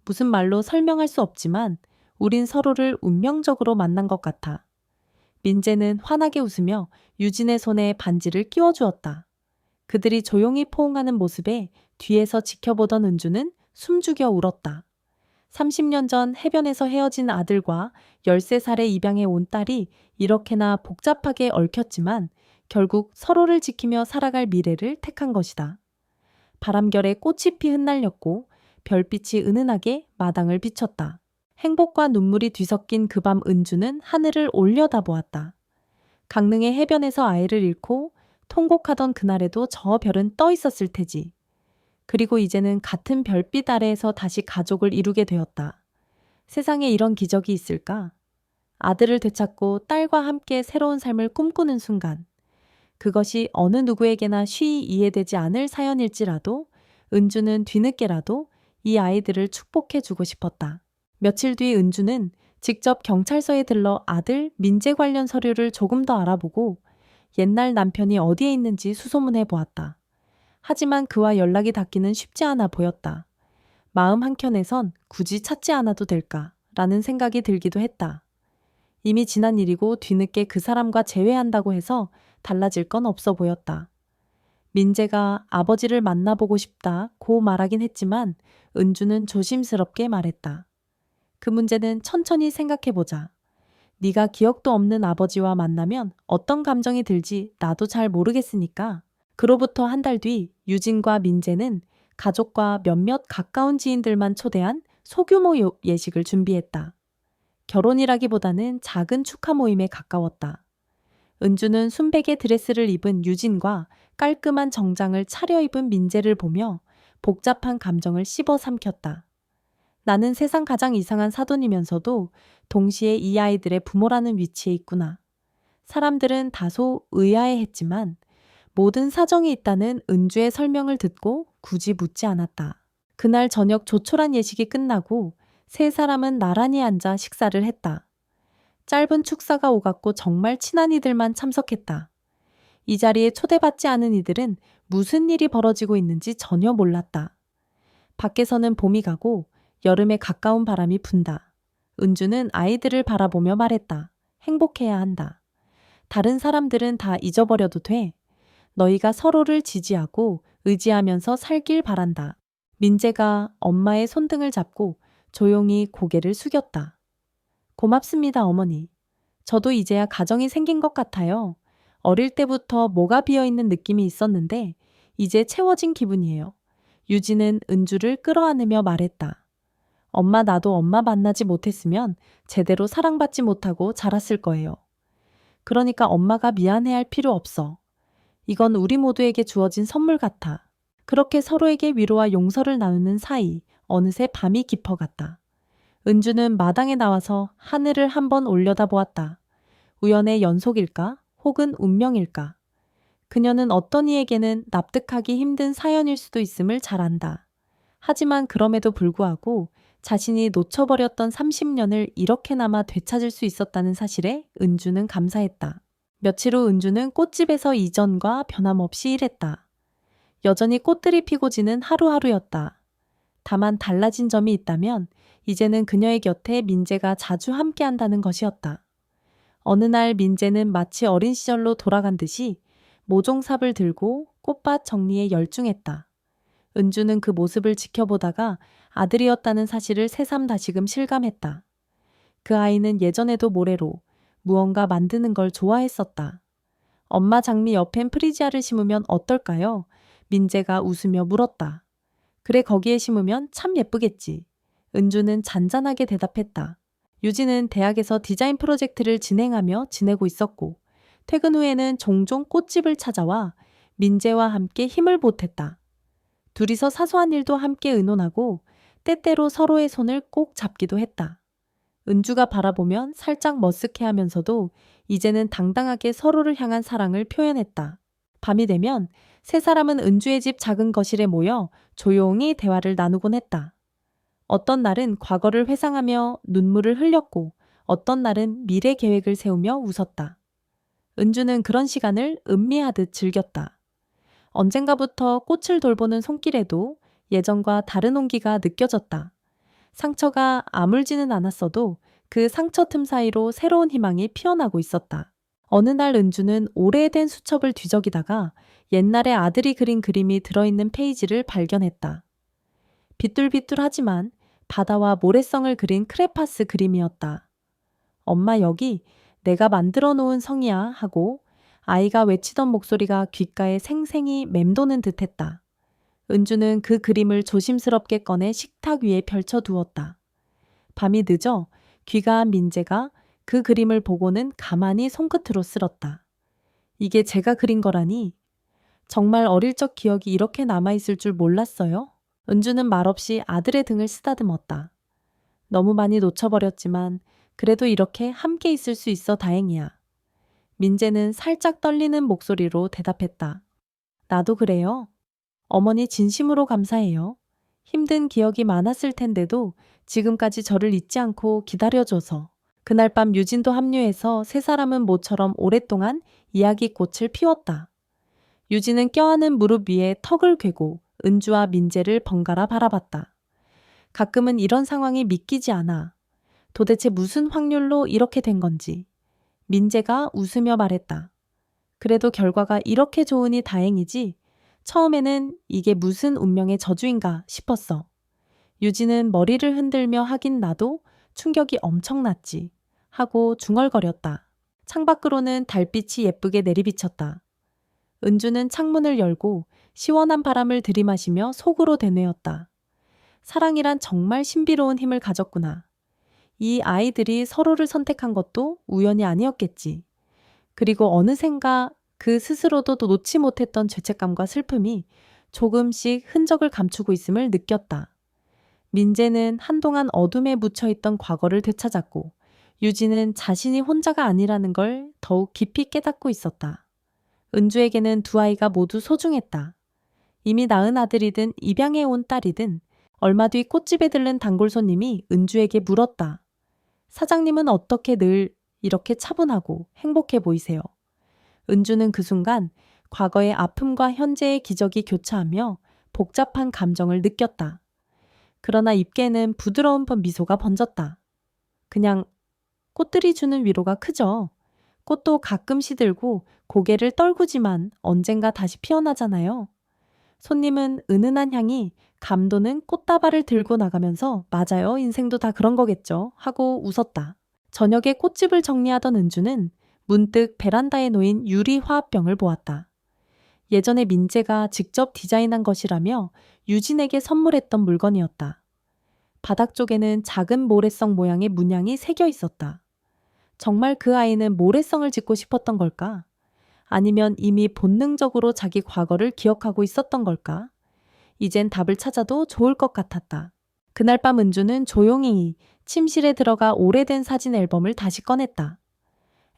무슨 말로 설명할 수 없지만 우린 서로를 운명적으로 만난 것 같아. 민재는 환하게 웃으며 유진의 손에 반지를 끼워주었다. 그들이 조용히 포옹하는 모습에 뒤에서 지켜보던 은주는 숨죽여 울었다. 30년 전 해변에서 헤어진 아들과 13살에 입양해 온 딸이 이렇게나 복잡하게 얽혔지만 결국 서로를 지키며 살아갈 미래를 택한 것이다. 바람결에 꽃이 피 흩날렸고 별빛이 은은하게 마당을 비췄다. 행복과 눈물이 뒤섞인 그 밤 은주는 하늘을 올려다보았다. 강릉의 해변에서 아이를 잃고 통곡하던 그날에도 저 별은 떠 있었을 테지. 그리고 이제는 같은 별빛 아래에서 다시 가족을 이루게 되었다. 세상에 이런 기적이 있을까? 아들을 되찾고 딸과 함께 새로운 삶을 꿈꾸는 순간. 그것이 어느 누구에게나 쉬이 이해되지 않을 사연일지라도 은주는 뒤늦게라도 이 아이들을 축복해주고 싶었다. 며칠 뒤 은주는 직접 경찰서에 들러 아들 민재 관련 서류를 조금 더 알아보고 옛날 남편이 어디에 있는지 수소문해 보았다. 하지만 그와 연락이 닿기는 쉽지 않아 보였다. 마음 한켠에선 굳이 찾지 않아도 될까라는 생각이 들기도 했다. 이미 지난 일이고 뒤늦게 그 사람과 재회한다고 해서 달라질 건 없어 보였다. 민재가 아버지를 만나보고 싶다고 말하긴 했지만 은주는 조심스럽게 말했다. 그 문제는 천천히 생각해보자. 네가 기억도 없는 아버지와 만나면 어떤 감정이 들지 나도 잘 모르겠으니까. 그로부터 한 달 뒤 유진과 민재는 가족과 몇몇 가까운 지인들만 초대한 소규모 예식을 준비했다. 결혼이라기보다는 작은 축하 모임에 가까웠다. 은주는 순백의 드레스를 입은 유진과 깔끔한 정장을 차려입은 민재를 보며 복잡한 감정을 씹어 삼켰다. 나는 세상 가장 이상한 사돈이면서도 동시에 이 아이들의 부모라는 위치에 있구나. 사람들은 다소 의아해했지만 모든 사정이 있다는 은주의 설명을 듣고 굳이 묻지 않았다. 그날 저녁 조촐한 예식이 끝나고 세 사람은 나란히 앉아 식사를 했다. 짧은 축사가 오갔고 정말 친한 이들만 참석했다. 이 자리에 초대받지 않은 이들은 무슨 일이 벌어지고 있는지 전혀 몰랐다. 밖에서는 봄이 가고 여름에 가까운 바람이 분다. 은주는 아이들을 바라보며 말했다. 행복해야 한다. 다른 사람들은 다 잊어버려도 돼. 너희가 서로를 지지하고 의지하면서 살길 바란다. 민재가 엄마의 손등을 잡고 조용히 고개를 숙였다. 고맙습니다, 어머니. 저도 이제야 가정이 생긴 것 같아요. 어릴 때부터 뭐가 비어있는 느낌이 있었는데 이제 채워진 기분이에요. 유진은 은주를 끌어안으며 말했다. 엄마, 나도 엄마 만나지 못했으면 제대로 사랑받지 못하고 자랐을 거예요. 그러니까 엄마가 미안해할 필요 없어. 이건 우리 모두에게 주어진 선물 같아. 그렇게 서로에게 위로와 용서를 나누는 사이 어느새 밤이 깊어갔다. 은주는 마당에 나와서 하늘을 한번 올려다보았다. 우연의 연속일까? 혹은 운명일까? 그녀는 어떤 이에게는 납득하기 힘든 사연일 수도 있음을 잘 안다. 하지만 그럼에도 불구하고 자신이 놓쳐버렸던 30년을 이렇게나마 되찾을 수 있었다는 사실에 은주는 감사했다. 며칠 후 은주는 꽃집에서 이전과 변함없이 일했다. 여전히 꽃들이 피고 지는 하루하루였다. 다만 달라진 점이 있다면 이제는 그녀의 곁에 민재가 자주 함께한다는 것이었다. 어느 날 민재는 마치 어린 시절로 돌아간 듯이 모종삽을 들고 꽃밭 정리에 열중했다. 은주는 그 모습을 지켜보다가 아들이었다는 사실을 새삼 다시금 실감했다. 그 아이는 예전에도 모래로 무언가 만드는 걸 좋아했었다. 엄마 장미 옆엔 프리지아를 심으면 어떨까요? 민재가 웃으며 물었다. 그래, 거기에 심으면 참 예쁘겠지. 은주는 잔잔하게 대답했다. 유진은 대학에서 디자인 프로젝트를 진행하며 지내고 있었고 퇴근 후에는 종종 꽃집을 찾아와 민재와 함께 힘을 보탰다. 둘이서 사소한 일도 함께 의논하고 때때로 서로의 손을 꼭 잡기도 했다. 은주가 바라보면 살짝 머쓱해하면서도 이제는 당당하게 서로를 향한 사랑을 표현했다. 밤이 되면 세 사람은 은주의 집 작은 거실에 모여 조용히 대화를 나누곤 했다. 어떤 날은 과거를 회상하며 눈물을 흘렸고 어떤 날은 미래 계획을 세우며 웃었다. 은주는 그런 시간을 음미하듯 즐겼다. 언젠가부터 꽃을 돌보는 손길에도 예전과 다른 온기가 느껴졌다. 상처가 아물지는 않았어도 그 상처 틈 사이로 새로운 희망이 피어나고 있었다. 어느 날 은주는 오래된 수첩을 뒤적이다가 옛날에 아들이 그린 그림이 들어있는 페이지를 발견했다. 비뚤비뚤하지만 바다와 모래성을 그린 크레파스 그림이었다. 엄마, 여기 내가 만들어 놓은 성이야 하고 아이가 외치던 목소리가 귓가에 생생히 맴도는 듯했다. 은주는 그 그림을 조심스럽게 꺼내 식탁 위에 펼쳐두었다. 밤이 늦어 귀가한 민재가 그 그림을 보고는 가만히 손끝으로 쓸었다. 이게 제가 그린 거라니? 정말 어릴 적 기억이 이렇게 남아있을 줄 몰랐어요? 은주는 말없이 아들의 등을 쓰다듬었다. 너무 많이 놓쳐버렸지만 그래도 이렇게 함께 있을 수 있어 다행이야. 민재는 살짝 떨리는 목소리로 대답했다. 나도 그래요. 어머니 진심으로 감사해요. 힘든 기억이 많았을 텐데도 지금까지 저를 잊지 않고 기다려줘서. 그날 밤 유진도 합류해서 세 사람은 모처럼 오랫동안 이야기꽃을 피웠다. 유진은 껴안은 무릎 위에 턱을 괴고 은주와 민재를 번갈아 바라봤다. 가끔은 이런 상황이 믿기지 않아. 도대체 무슨 확률로 이렇게 된 건지. 민재가 웃으며 말했다. 그래도 결과가 이렇게 좋으니 다행이지. 처음에는 이게 무슨 운명의 저주인가 싶었어. 유진은 머리를 흔들며 하긴 나도 충격이 엄청났지. 하고 중얼거렸다. 창밖으로는 달빛이 예쁘게 내리비쳤다. 은주는 창문을 열고 시원한 바람을 들이마시며 속으로 되뇌었다. 사랑이란 정말 신비로운 힘을 가졌구나. 이 아이들이 서로를 선택한 것도 우연이 아니었겠지. 그리고 어느샌가 그 스스로도 또 놓지 못했던 죄책감과 슬픔이 조금씩 흔적을 감추고 있음을 느꼈다. 민재는 한동안 어둠에 묻혀있던 과거를 되찾았고 유진은 자신이 혼자가 아니라는 걸 더욱 깊이 깨닫고 있었다. 은주에게는 두 아이가 모두 소중했다. 이미 낳은 아들이든 입양해 온 딸이든 얼마 뒤 꽃집에 들른 단골 손님이 은주에게 물었다. 사장님은 어떻게 늘 이렇게 차분하고 행복해 보이세요? 은주는 그 순간 과거의 아픔과 현재의 기적이 교차하며 복잡한 감정을 느꼈다. 그러나 입계는 부드러운 미소가 번졌다. 그냥 꽃들이 주는 위로가 크죠. 꽃도 가끔 시들고 고개를 떨구지만 언젠가 다시 피어나잖아요. 손님은 은은한 향이 감도는 꽃다발을 들고 나가면서 맞아요, 인생도 다 그런 거겠죠 하고 웃었다. 저녁에 꽃집을 정리하던 은주는 문득 베란다에 놓인 유리 화합병을 보았다. 예전에 민재가 직접 디자인한 것이라며 유진에게 선물했던 물건이었다. 바닥 쪽에는 작은 모래성 모양의 문양이 새겨 있었다. 정말 그 아이는 모래성을 짓고 싶었던 걸까? 아니면 이미 본능적으로 자기 과거를 기억하고 있었던 걸까? 이젠 답을 찾아도 좋을 것 같았다. 그날 밤 은주는 조용히 침실에 들어가 오래된 사진 앨범을 다시 꺼냈다.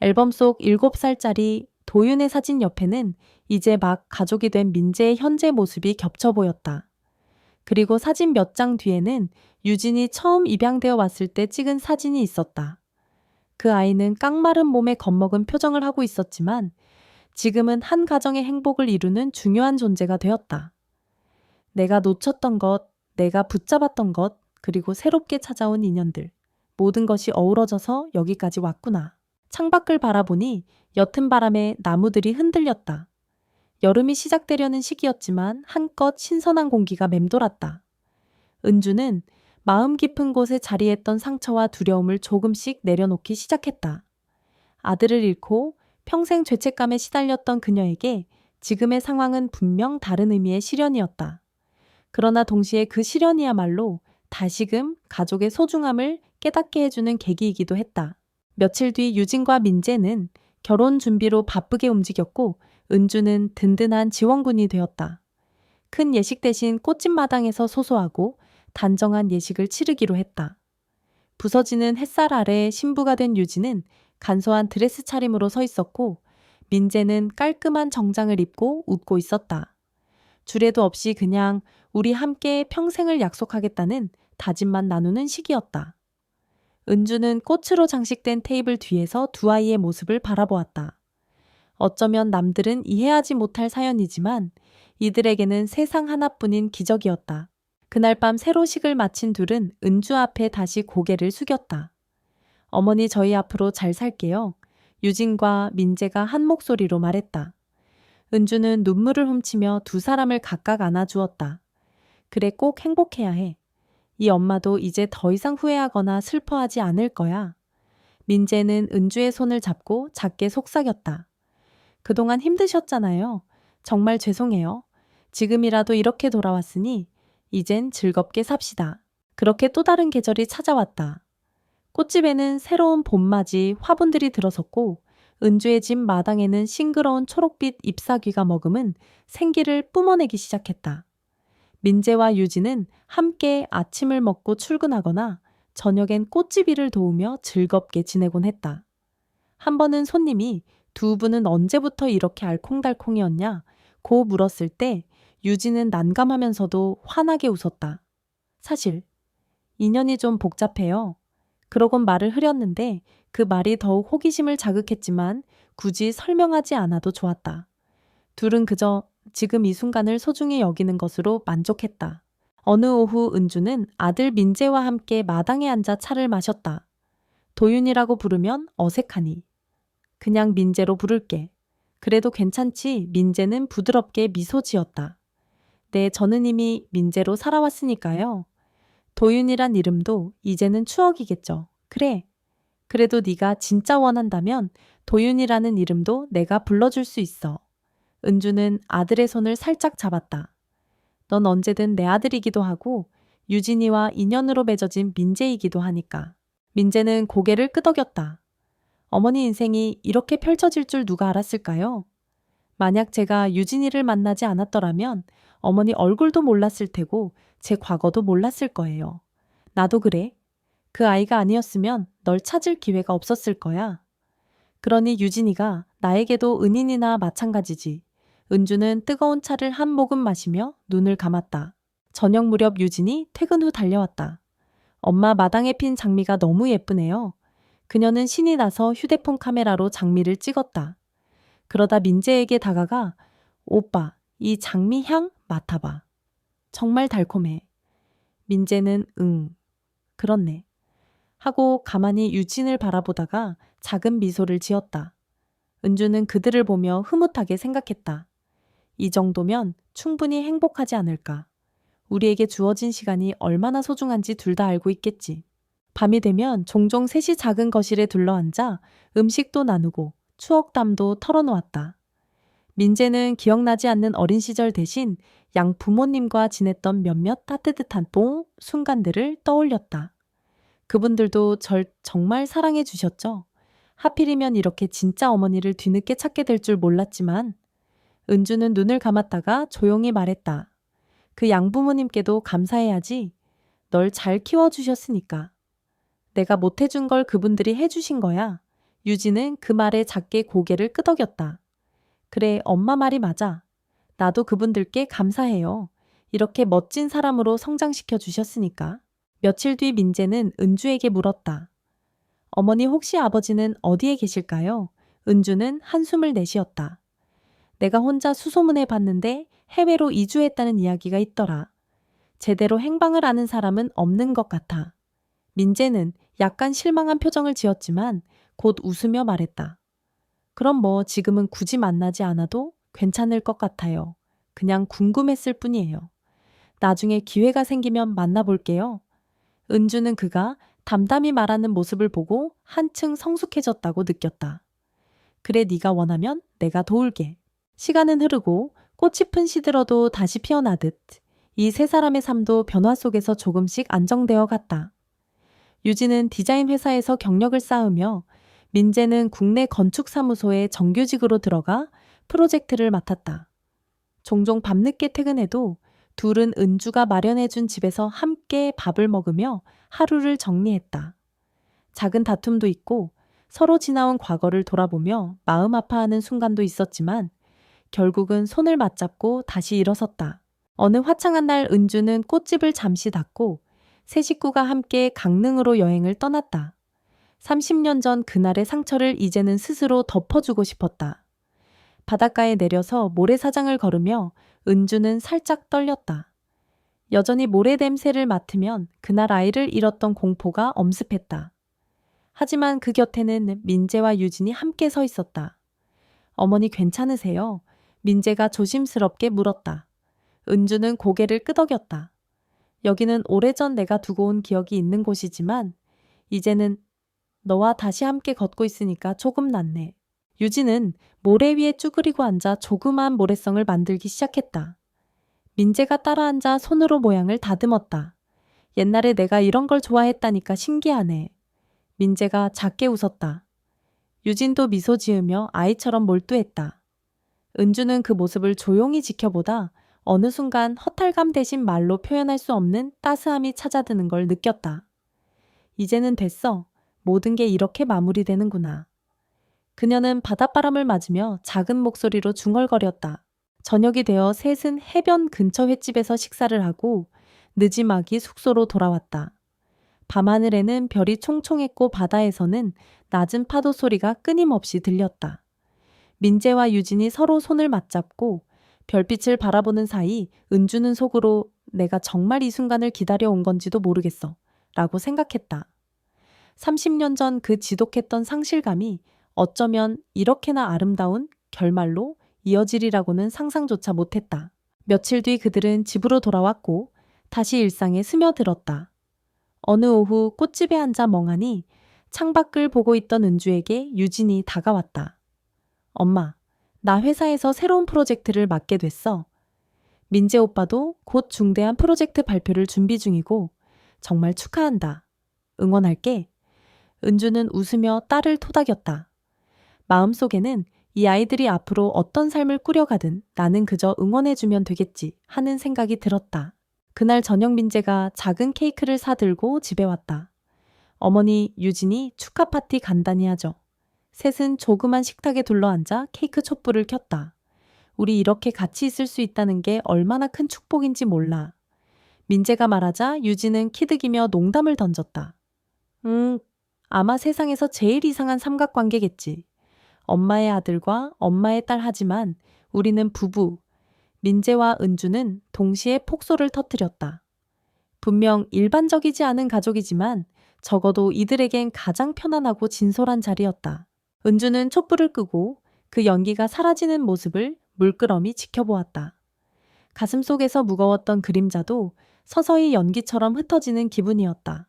앨범 속 7살짜리 도윤의 사진 옆에는 이제 막 가족이 된 민재의 현재 모습이 겹쳐 보였다. 그리고 사진 몇 장 뒤에는 유진이 처음 입양되어 왔을 때 찍은 사진이 있었다. 그 아이는 깡마른 몸에 겁먹은 표정을 하고 있었지만 지금은 한 가정의 행복을 이루는 중요한 존재가 되었다. 내가 놓쳤던 것, 내가 붙잡았던 것, 그리고 새롭게 찾아온 인연들. 모든 것이 어우러져서 여기까지 왔구나. 창밖을 바라보니 옅은 바람에 나무들이 흔들렸다. 여름이 시작되려는 시기였지만 한껏 신선한 공기가 맴돌았다. 은주는 마음 깊은 곳에 자리했던 상처와 두려움을 조금씩 내려놓기 시작했다. 아들을 잃고 평생 죄책감에 시달렸던 그녀에게 지금의 상황은 분명 다른 의미의 시련이었다. 그러나 동시에 그 시련이야말로 다시금 가족의 소중함을 깨닫게 해주는 계기이기도 했다. 며칠 뒤 유진과 민재는 결혼 준비로 바쁘게 움직였고 은주는 든든한 지원군이 되었다. 큰 예식 대신 꽃집 마당에서 소소하고 단정한 예식을 치르기로 했다. 부서지는 햇살 아래 신부가 된 유진은 간소한 드레스 차림으로 서 있었고 민재는 깔끔한 정장을 입고 웃고 있었다. 주례도 없이 그냥 우리 함께 평생을 약속하겠다는 다짐만 나누는 시기였다. 은주는 꽃으로 장식된 테이블 뒤에서 두 아이의 모습을 바라보았다. 어쩌면 남들은 이해하지 못할 사연이지만 이들에게는 세상 하나뿐인 기적이었다. 그날 밤 새로 식을 마친 둘은 은주 앞에 다시 고개를 숙였다. 어머니 저희 앞으로 잘 살게요. 유진과 민재가 한 목소리로 말했다. 은주는 눈물을 훔치며 두 사람을 각각 안아주었다. 그래 꼭 행복해야 해. 이 엄마도 이제 더 이상 후회하거나 슬퍼하지 않을 거야. 민재는 은주의 손을 잡고 작게 속삭였다. 그동안 힘드셨잖아요. 정말 죄송해요. 지금이라도 이렇게 돌아왔으니 이젠 즐겁게 삽시다. 그렇게 또 다른 계절이 찾아왔다. 꽃집에는 새로운 봄맞이 화분들이 들어섰고 은주의 집 마당에는 싱그러운 초록빛 잎사귀가 머금은 생기를 뿜어내기 시작했다. 민재와 유진은 함께 아침을 먹고 출근하거나 저녁엔 꽃집 일을 도우며 즐겁게 지내곤 했다. 한 번은 손님이 두 분은 언제부터 이렇게 알콩달콩이었냐? 고 물었을 때 유진은 난감하면서도 환하게 웃었다. 사실 인연이 좀 복잡해요. 그러곤 말을 흐렸는데 그 말이 더욱 호기심을 자극했지만 굳이 설명하지 않아도 좋았다. 둘은 그저 지금 이 순간을 소중히 여기는 것으로 만족했다. 어느 오후 은주는 아들 민재와 함께 마당에 앉아 차를 마셨다. 도윤이라고 부르면 어색하니. 그냥 민재로 부를게. 그래도 괜찮지. 민재는 부드럽게 미소 지었다. 네, 저는 이미 민재로 살아왔으니까요. 도윤이란 이름도 이제는 추억이겠죠. 그래. 그래도 네가 진짜 원한다면 도윤이라는 이름도 내가 불러줄 수 있어. 은주는 아들의 손을 살짝 잡았다. 넌 언제든 내 아들이기도 하고 유진이와 인연으로 맺어진 민재이기도 하니까. 민재는 고개를 끄덕였다. 어머니 인생이 이렇게 펼쳐질 줄 누가 알았을까요? 만약 제가 유진이를 만나지 않았더라면 어머니 얼굴도 몰랐을 테고 제 과거도 몰랐을 거예요. 나도 그래. 그 아이가 아니었으면 널 찾을 기회가 없었을 거야. 그러니 유진이가 나에게도 은인이나 마찬가지지. 은주는 뜨거운 차를 한 모금 마시며 눈을 감았다. 저녁 무렵 유진이 퇴근 후 달려왔다. 엄마 마당에 핀 장미가 너무 예쁘네요. 그녀는 신이 나서 휴대폰 카메라로 장미를 찍었다. 그러다 민재에게 다가가 오빠, 이 장미 향 맡아봐. 정말 달콤해. 민재는 응, 그렇네. 하고 가만히 유진을 바라보다가 작은 미소를 지었다. 은주는 그들을 보며 흐뭇하게 생각했다. 이 정도면 충분히 행복하지 않을까. 우리에게 주어진 시간이 얼마나 소중한지 둘 다 알고 있겠지. 밤이 되면 종종 셋이 작은 거실에 둘러앉아 음식도 나누고 추억담도 털어놓았다. 민재는 기억나지 않는 어린 시절 대신 양 부모님과 지냈던 몇몇 따뜻한 순간들을 떠올렸다. 그분들도 절 정말 사랑해 주셨죠. 하필이면 이렇게 진짜 어머니를 뒤늦게 찾게 될 줄 몰랐지만 은주는 눈을 감았다가 조용히 말했다. 그 양부모님께도 감사해야지. 널 잘 키워주셨으니까. 내가 못해준 걸 그분들이 해주신 거야. 유진은 그 말에 작게 고개를 끄덕였다. 그래, 엄마 말이 맞아. 나도 그분들께 감사해요. 이렇게 멋진 사람으로 성장시켜 주셨으니까. 며칠 뒤 민재는 은주에게 물었다. 어머니 혹시 아버지는 어디에 계실까요? 은주는 한숨을 내쉬었다. 내가 혼자 수소문해 봤는데 해외로 이주했다는 이야기가 있더라. 제대로 행방을 아는 사람은 없는 것 같아. 민재는 약간 실망한 표정을 지었지만 곧 웃으며 말했다. 그럼 뭐 지금은 굳이 만나지 않아도 괜찮을 것 같아요. 그냥 궁금했을 뿐이에요. 나중에 기회가 생기면 만나볼게요. 은주는 그가 담담히 말하는 모습을 보고 한층 성숙해졌다고 느꼈다. 그래, 네가 원하면 내가 도울게. 시간은 흐르고 꽃이 푼 시들어도 다시 피어나듯 이 세 사람의 삶도 변화 속에서 조금씩 안정되어 갔다. 유진은 디자인 회사에서 경력을 쌓으며 민재는 국내 건축사무소에 정규직으로 들어가 프로젝트를 맡았다. 종종 밤늦게 퇴근해도 둘은 은주가 마련해준 집에서 함께 밥을 먹으며 하루를 정리했다. 작은 다툼도 있고 서로 지나온 과거를 돌아보며 마음 아파하는 순간도 있었지만 결국은 손을 맞잡고 다시 일어섰다. 어느 화창한 날 은주는 꽃집을 잠시 닫고 세 식구가 함께 강릉으로 여행을 떠났다. 30년 전 그날의 상처를 이제는 스스로 덮어주고 싶었다. 바닷가에 내려서 모래사장을 걸으며 은주는 살짝 떨렸다. 여전히 모래 냄새를 맡으면 그날 아이를 잃었던 공포가 엄습했다. 하지만 그 곁에는 민재와 유진이 함께 서 있었다. 어머니 괜찮으세요? 민재가 조심스럽게 물었다. 은주는 고개를 끄덕였다. 여기는 오래전 내가 두고 온 기억이 있는 곳이지만 이제는 너와 다시 함께 걷고 있으니까 조금 낫네. 유진은 모래 위에 쭈그리고 앉아 조그마한 모래성을 만들기 시작했다. 민재가 따라앉아 손으로 모양을 다듬었다. 옛날에 내가 이런 걸 좋아했다니까 신기하네. 민재가 작게 웃었다. 유진도 미소 지으며 아이처럼 몰두했다. 은주는 그 모습을 조용히 지켜보다 어느 순간 허탈감 대신 말로 표현할 수 없는 따스함이 찾아드는 걸 느꼈다. 이제는 됐어. 모든 게 이렇게 마무리되는구나. 그녀는 바닷바람을 맞으며 작은 목소리로 중얼거렸다. 저녁이 되어 셋은 해변 근처 횟집에서 식사를 하고 느지막이 숙소로 돌아왔다. 밤하늘에는 별이 총총했고 바다에서는 낮은 파도 소리가 끊임없이 들렸다. 민재와 유진이 서로 손을 맞잡고 별빛을 바라보는 사이 은주는 속으로 내가 정말 이 순간을 기다려온 건지도 모르겠어 라고 생각했다. 30년 전 그 지독했던 상실감이 어쩌면 이렇게나 아름다운 결말로 이어지리라고는 상상조차 못했다. 며칠 뒤 그들은 집으로 돌아왔고 다시 일상에 스며들었다. 어느 오후 꽃집에 앉아 멍하니 창밖을 보고 있던 은주에게 유진이 다가왔다. 엄마, 나 회사에서 새로운 프로젝트를 맡게 됐어. 민재 오빠도 곧 중대한 프로젝트 발표를 준비 중이고 정말 축하한다. 응원할게. 은주는 웃으며 딸을 토닥였다. 마음속에는 이 아이들이 앞으로 어떤 삶을 꾸려가든 나는 그저 응원해주면 되겠지 하는 생각이 들었다. 그날 저녁 민재가 작은 케이크를 사들고 집에 왔다. 어머니 유진이 축하 파티 간단히 하죠. 셋은 조그만 식탁에 둘러앉아 케이크 촛불을 켰다. 우리 이렇게 같이 있을 수 있다는 게 얼마나 큰 축복인지 몰라. 민재가 말하자 유진은 키득이며 농담을 던졌다. 아마 세상에서 제일 이상한 삼각관계겠지. 엄마의 아들과 엄마의 딸 하지만 우리는 부부. 민재와 은주는 동시에 폭소를 터뜨렸다. 분명 일반적이지 않은 가족이지만 적어도 이들에겐 가장 편안하고 진솔한 자리였다. 은주는 촛불을 끄고 그 연기가 사라지는 모습을 물끄러미 지켜보았다. 가슴속에서 무거웠던 그림자도 서서히 연기처럼 흩어지는 기분이었다.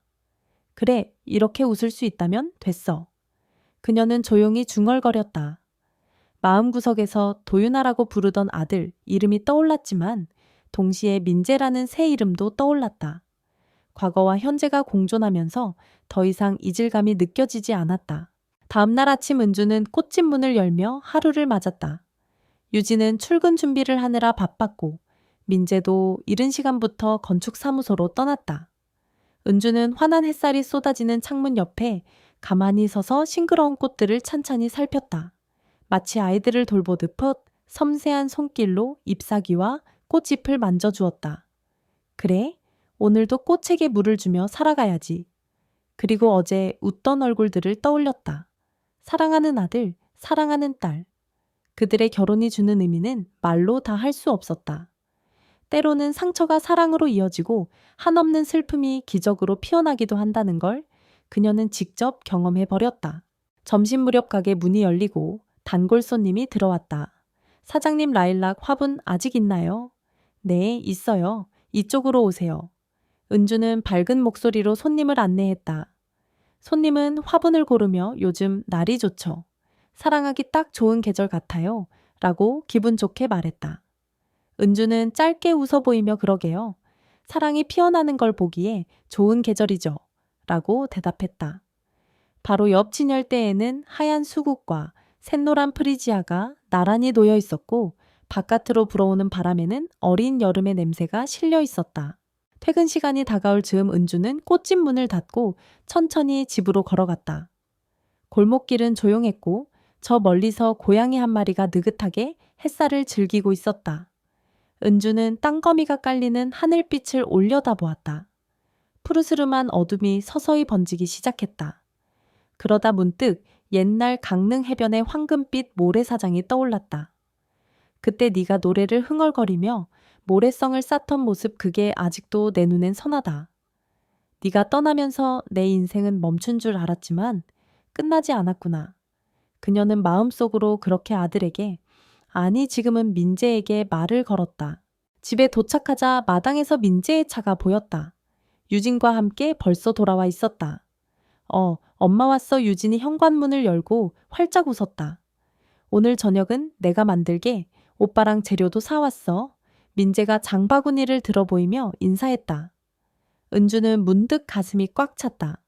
그래, 이렇게 웃을 수 있다면 됐어. 그녀는 조용히 중얼거렸다. 마음구석에서 도윤아라고 부르던 아들 이름이 떠올랐지만 동시에 민재라는 새 이름도 떠올랐다. 과거와 현재가 공존하면서 더 이상 이질감이 느껴지지 않았다. 다음날 아침 은주는 꽃집 문을 열며 하루를 맞았다. 유진은 출근 준비를 하느라 바빴고 민재도 이른 시간부터 건축사무소로 떠났다. 은주는 환한 햇살이 쏟아지는 창문 옆에 가만히 서서 싱그러운 꽃들을 찬찬히 살폈다. 마치 아이들을 돌보듯 섬세한 손길로 잎사귀와 꽃잎을 만져주었다. 그래, 오늘도 꽃에게 물을 주며 살아가야지. 그리고 어제 웃던 얼굴들을 떠올렸다. 사랑하는 아들, 사랑하는 딸. 그들의 결혼이 주는 의미는 말로 다 할 수 없었다. 때로는 상처가 사랑으로 이어지고 한없는 슬픔이 기적으로 피어나기도 한다는 걸 그녀는 직접 경험해 버렸다. 점심 무렵 가게 문이 열리고 단골 손님이 들어왔다. 사장님 라일락 화분 아직 있나요? 네, 있어요. 이쪽으로 오세요. 은주는 밝은 목소리로 손님을 안내했다. 손님은 화분을 고르며 요즘 날이 좋죠. 사랑하기 딱 좋은 계절 같아요. 라고 기분 좋게 말했다. 은주는 짧게 웃어 보이며 그러게요. 사랑이 피어나는 걸 보기에 좋은 계절이죠. 라고 대답했다. 바로 옆 진열대에는 하얀 수국과 샛노란 프리지아가 나란히 놓여 있었고 바깥으로 불어오는 바람에는 어린 여름의 냄새가 실려 있었다. 퇴근 시간이 다가올 즈음 은주는 꽃집 문을 닫고 천천히 집으로 걸어갔다. 골목길은 조용했고 저 멀리서 고양이 한 마리가 느긋하게 햇살을 즐기고 있었다. 은주는 땅거미가 깔리는 하늘빛을 올려다보았다. 푸르스름한 어둠이 서서히 번지기 시작했다. 그러다 문득 옛날 강릉 해변의 황금빛 모래사장이 떠올랐다. 그때 네가 노래를 흥얼거리며 모래성을 쌓던 모습 그게 아직도 내 눈엔 선하다. 네가 떠나면서 내 인생은 멈춘 줄 알았지만 끝나지 않았구나. 그녀는 마음속으로 그렇게 아들에게, 아니 지금은 민재에게 말을 걸었다. 집에 도착하자 마당에서 민재의 차가 보였다. 유진과 함께 벌써 돌아와 있었다. 엄마 왔어. 유진이 현관문을 열고 활짝 웃었다. 오늘 저녁은 내가 만들게. 오빠랑 재료도 사왔어. 민재가 장바구니를 들어 보이며 인사했다. 은주는 문득 가슴이 꽉 찼다.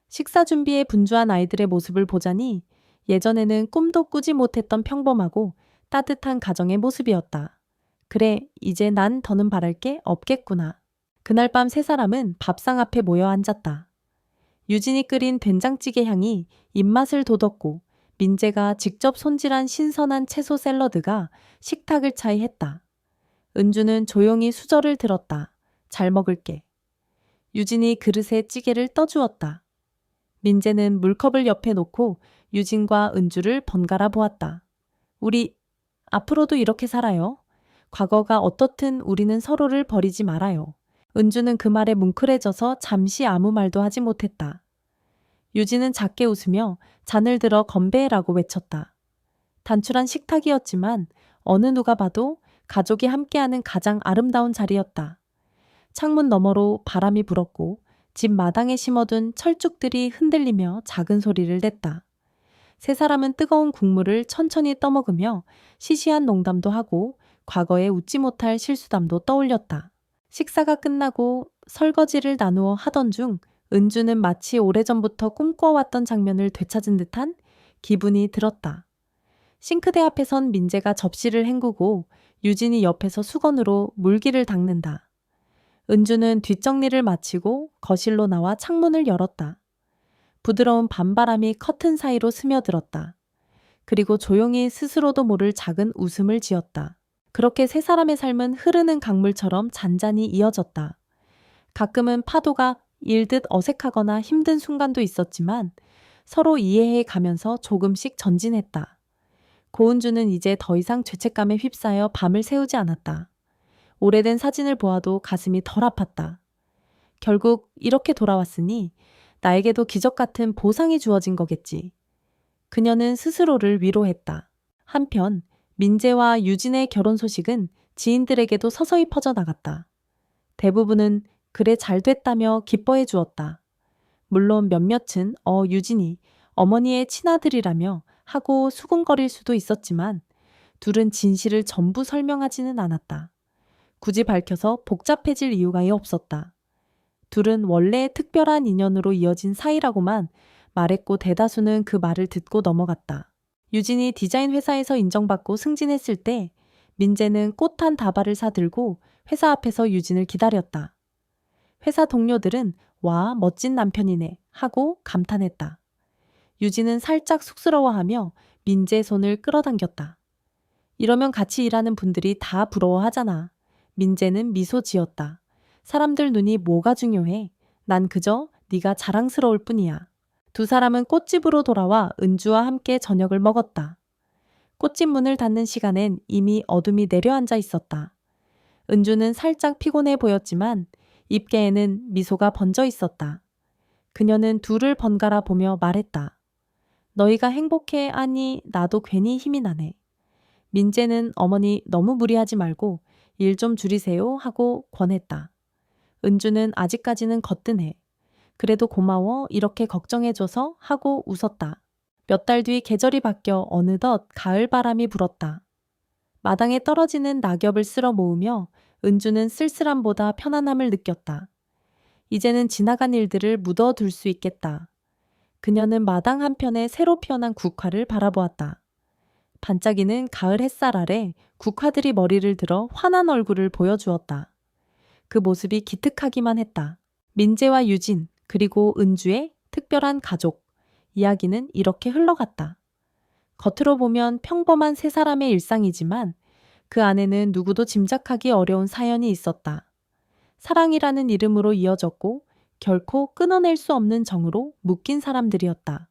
식사 준비에 분주한 아이들의 모습을 보자니 예전에는 꿈도 꾸지 못했던 평범하고 따뜻한 가정의 모습이었다. 그래, 이제 난 더는 바랄 게 없겠구나. 그날 밤 세 사람은 밥상 앞에 모여 앉았다. 유진이 끓인 된장찌개 향이 입맛을 돋웠고 민재가 직접 손질한 신선한 채소 샐러드가 식탁을 차이 했다. 은주는 조용히 수저를 들었다. 잘 먹을게. 유진이 그릇에 찌개를 떠주었다. 민재는 물컵을 옆에 놓고 유진과 은주를 번갈아 보았다. 우리 앞으로도 이렇게 살아요. 과거가 어떻든 우리는 서로를 버리지 말아요. 은주는 그 말에 뭉클해져서 잠시 아무 말도 하지 못했다. 유진은 작게 웃으며 잔을 들어 건배해라고 외쳤다. 단출한 식탁이었지만 어느 누가 봐도 가족이 함께하는 가장 아름다운 자리였다. 창문 너머로 바람이 불었고 집 마당에 심어둔 철쭉들이 흔들리며 작은 소리를 냈다. 세 사람은 뜨거운 국물을 천천히 떠먹으며 시시한 농담도 하고 과거에 웃지 못할 실수담도 떠올렸다. 식사가 끝나고 설거지를 나누어 하던 중 은주는 마치 오래전부터 꿈꿔왔던 장면을 되찾은 듯한 기분이 들었다. 싱크대 앞에 선 민재가 접시를 헹구고 유진이 옆에서 수건으로 물기를 닦는다. 은주는 뒷정리를 마치고 거실로 나와 창문을 열었다. 부드러운 밤바람이 커튼 사이로 스며들었다. 그리고 조용히 스스로도 모를 작은 웃음을 지었다. 그렇게 세 사람의 삶은 흐르는 강물처럼 잔잔히 이어졌다. 가끔은 파도가 일듯 어색하거나 힘든 순간도 있었지만 서로 이해해 가면서 조금씩 전진했다. 고은주는 이제 더 이상 죄책감에 휩싸여 밤을 새우지 않았다. 오래된 사진을 보아도 가슴이 덜 아팠다. 결국 이렇게 돌아왔으니 나에게도 기적 같은 보상이 주어진 거겠지. 그녀는 스스로를 위로했다. 한편 민재와 유진의 결혼 소식은 지인들에게도 서서히 퍼져나갔다. 대부분은 그래 잘 됐다며 기뻐해 주었다. 물론 몇몇은 유진이 어머니의 친아들이라며 하고 수군거릴 수도 있었지만 둘은 진실을 전부 설명하지는 않았다. 굳이 밝혀서 복잡해질 이유가 없었다. 둘은 원래 특별한 인연으로 이어진 사이라고만 말했고 대다수는 그 말을 듣고 넘어갔다. 유진이 디자인 회사에서 인정받고 승진했을 때 민재는 꽃 한 다발을 사들고 회사 앞에서 유진을 기다렸다. 회사 동료들은 와 멋진 남편이네 하고 감탄했다. 유진은 살짝 쑥스러워하며 민재의 손을 끌어당겼다. 이러면 같이 일하는 분들이 다 부러워하잖아. 민재는 미소 지었다. 사람들 눈이 뭐가 중요해? 난 그저 네가 자랑스러울 뿐이야. 두 사람은 꽃집으로 돌아와 은주와 함께 저녁을 먹었다. 꽃집 문을 닫는 시간엔 이미 어둠이 내려앉아 있었다. 은주는 살짝 피곤해 보였지만 입계에는 미소가 번져 있었다. 그녀는 둘을 번갈아 보며 말했다. 너희가 행복해 하니 나도 괜히 힘이 나네. 민재는 어머니 너무 무리하지 말고 일 좀 줄이세요 하고 권했다. 은주는 아직까지는 거뜬해. 그래도 고마워 이렇게 걱정해줘서 하고 웃었다. 몇 달 뒤 계절이 바뀌어 어느덧 가을 바람이 불었다. 마당에 떨어지는 낙엽을 쓸어 모으며 은주는 쓸쓸함보다 편안함을 느꼈다. 이제는 지나간 일들을 묻어둘 수 있겠다. 그녀는 마당 한편에 새로 피어난 국화를 바라보았다. 반짝이는 가을 햇살 아래 국화들이 머리를 들어 환한 얼굴을 보여주었다. 그 모습이 기특하기만 했다. 민재와 유진 그리고 은주의 특별한 가족 이야기는 이렇게 흘러갔다. 겉으로 보면 평범한 세 사람의 일상이지만 그 안에는 누구도 짐작하기 어려운 사연이 있었다. 사랑이라는 이름으로 이어졌고 결코 끊어낼 수 없는 정으로 묶인 사람들이었다.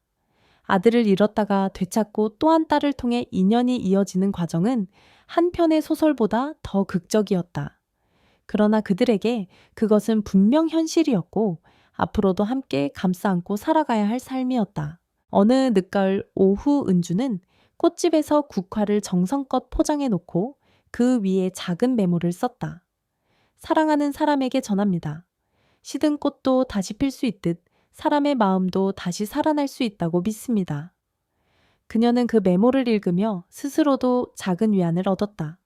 아들을 잃었다가 되찾고 또 한 딸을 통해 인연이 이어지는 과정은 한 편의 소설보다 더 극적이었다. 그러나 그들에게 그것은 분명 현실이었고 앞으로도 함께 감싸 안고 살아가야 할 삶이었다. 어느 늦가을 오후 은주는 꽃집에서 국화를 정성껏 포장해 놓고 그 위에 작은 메모를 썼다. 사랑하는 사람에게 전합니다. 시든 꽃도 다시 필 수 있듯 사람의 마음도 다시 살아날 수 있다고 믿습니다. 그녀는 그 메모를 읽으며 스스로도 작은 위안을 얻었다.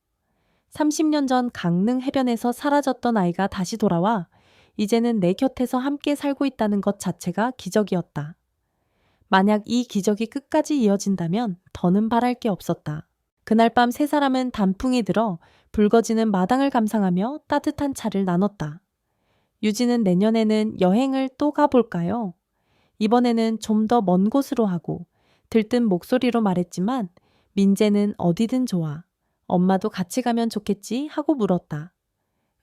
30년 전 강릉 해변에서 사라졌던 아이가 다시 돌아와 이제는 내 곁에서 함께 살고 있다는 것 자체가 기적이었다. 만약 이 기적이 끝까지 이어진다면 더는 바랄 게 없었다. 그날 밤 세 사람은 단풍이 들어 붉어지는 마당을 감상하며 따뜻한 차를 나눴다. 유진은 내년에는 여행을 또 가볼까요? 이번에는 좀 더 먼 곳으로 하고 들뜬 목소리로 말했지만 민재는 어디든 좋아. 엄마도 같이 가면 좋겠지 하고 물었다.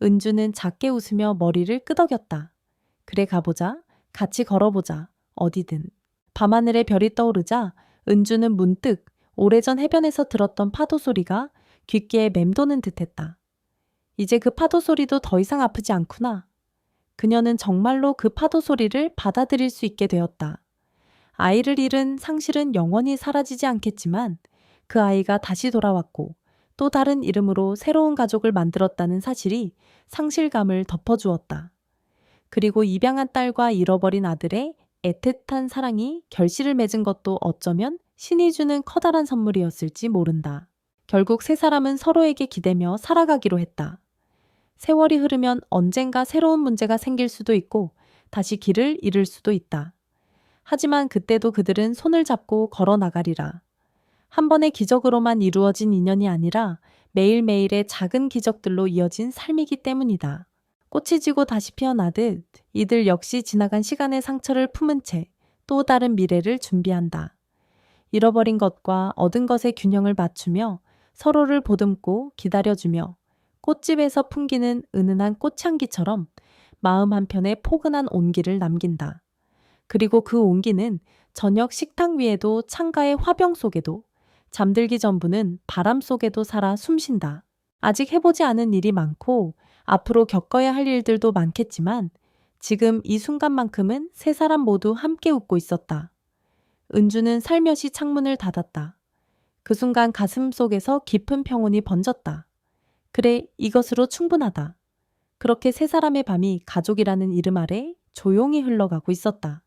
은주는 작게 웃으며 머리를 끄덕였다. 그래 가보자. 같이 걸어보자. 어디든. 밤하늘에 별이 떠오르자 은주는 문득 오래전 해변에서 들었던 파도 소리가 귓귀에 맴도는 듯했다. 이제 그 파도 소리도 더 이상 아프지 않구나. 그녀는 정말로 그 파도 소리를 받아들일 수 있게 되었다. 아이를 잃은 상실은 영원히 사라지지 않겠지만 그 아이가 다시 돌아왔고 또 다른 이름으로 새로운 가족을 만들었다는 사실이 상실감을 덮어주었다. 그리고 입양한 딸과 잃어버린 아들의 애틋한 사랑이 결실을 맺은 것도 어쩌면 신이 주는 커다란 선물이었을지 모른다. 결국 세 사람은 서로에게 기대며 살아가기로 했다. 세월이 흐르면 언젠가 새로운 문제가 생길 수도 있고 다시 길을 잃을 수도 있다. 하지만 그때도 그들은 손을 잡고 걸어 나가리라. 한 번의 기적으로만 이루어진 인연이 아니라 매일매일의 작은 기적들로 이어진 삶이기 때문이다. 꽃이 지고 다시 피어나듯 이들 역시 지나간 시간의 상처를 품은 채 또 다른 미래를 준비한다. 잃어버린 것과 얻은 것의 균형을 맞추며 서로를 보듬고 기다려주며 꽃집에서 풍기는 은은한 꽃향기처럼 마음 한편에 포근한 온기를 남긴다. 그리고 그 온기는 저녁 식탁 위에도 창가의 화병 속에도 잠들기 전부는 바람 속에도 살아 숨쉰다. 아직 해보지 않은 일이 많고 앞으로 겪어야 할 일들도 많겠지만 지금 이 순간만큼은 세 사람 모두 함께 웃고 있었다. 은주는 살며시 창문을 닫았다. 그 순간 가슴 속에서 깊은 평온이 번졌다. 그래, 이것으로 충분하다. 그렇게 세 사람의 밤이 가족이라는 이름 아래 조용히 흘러가고 있었다.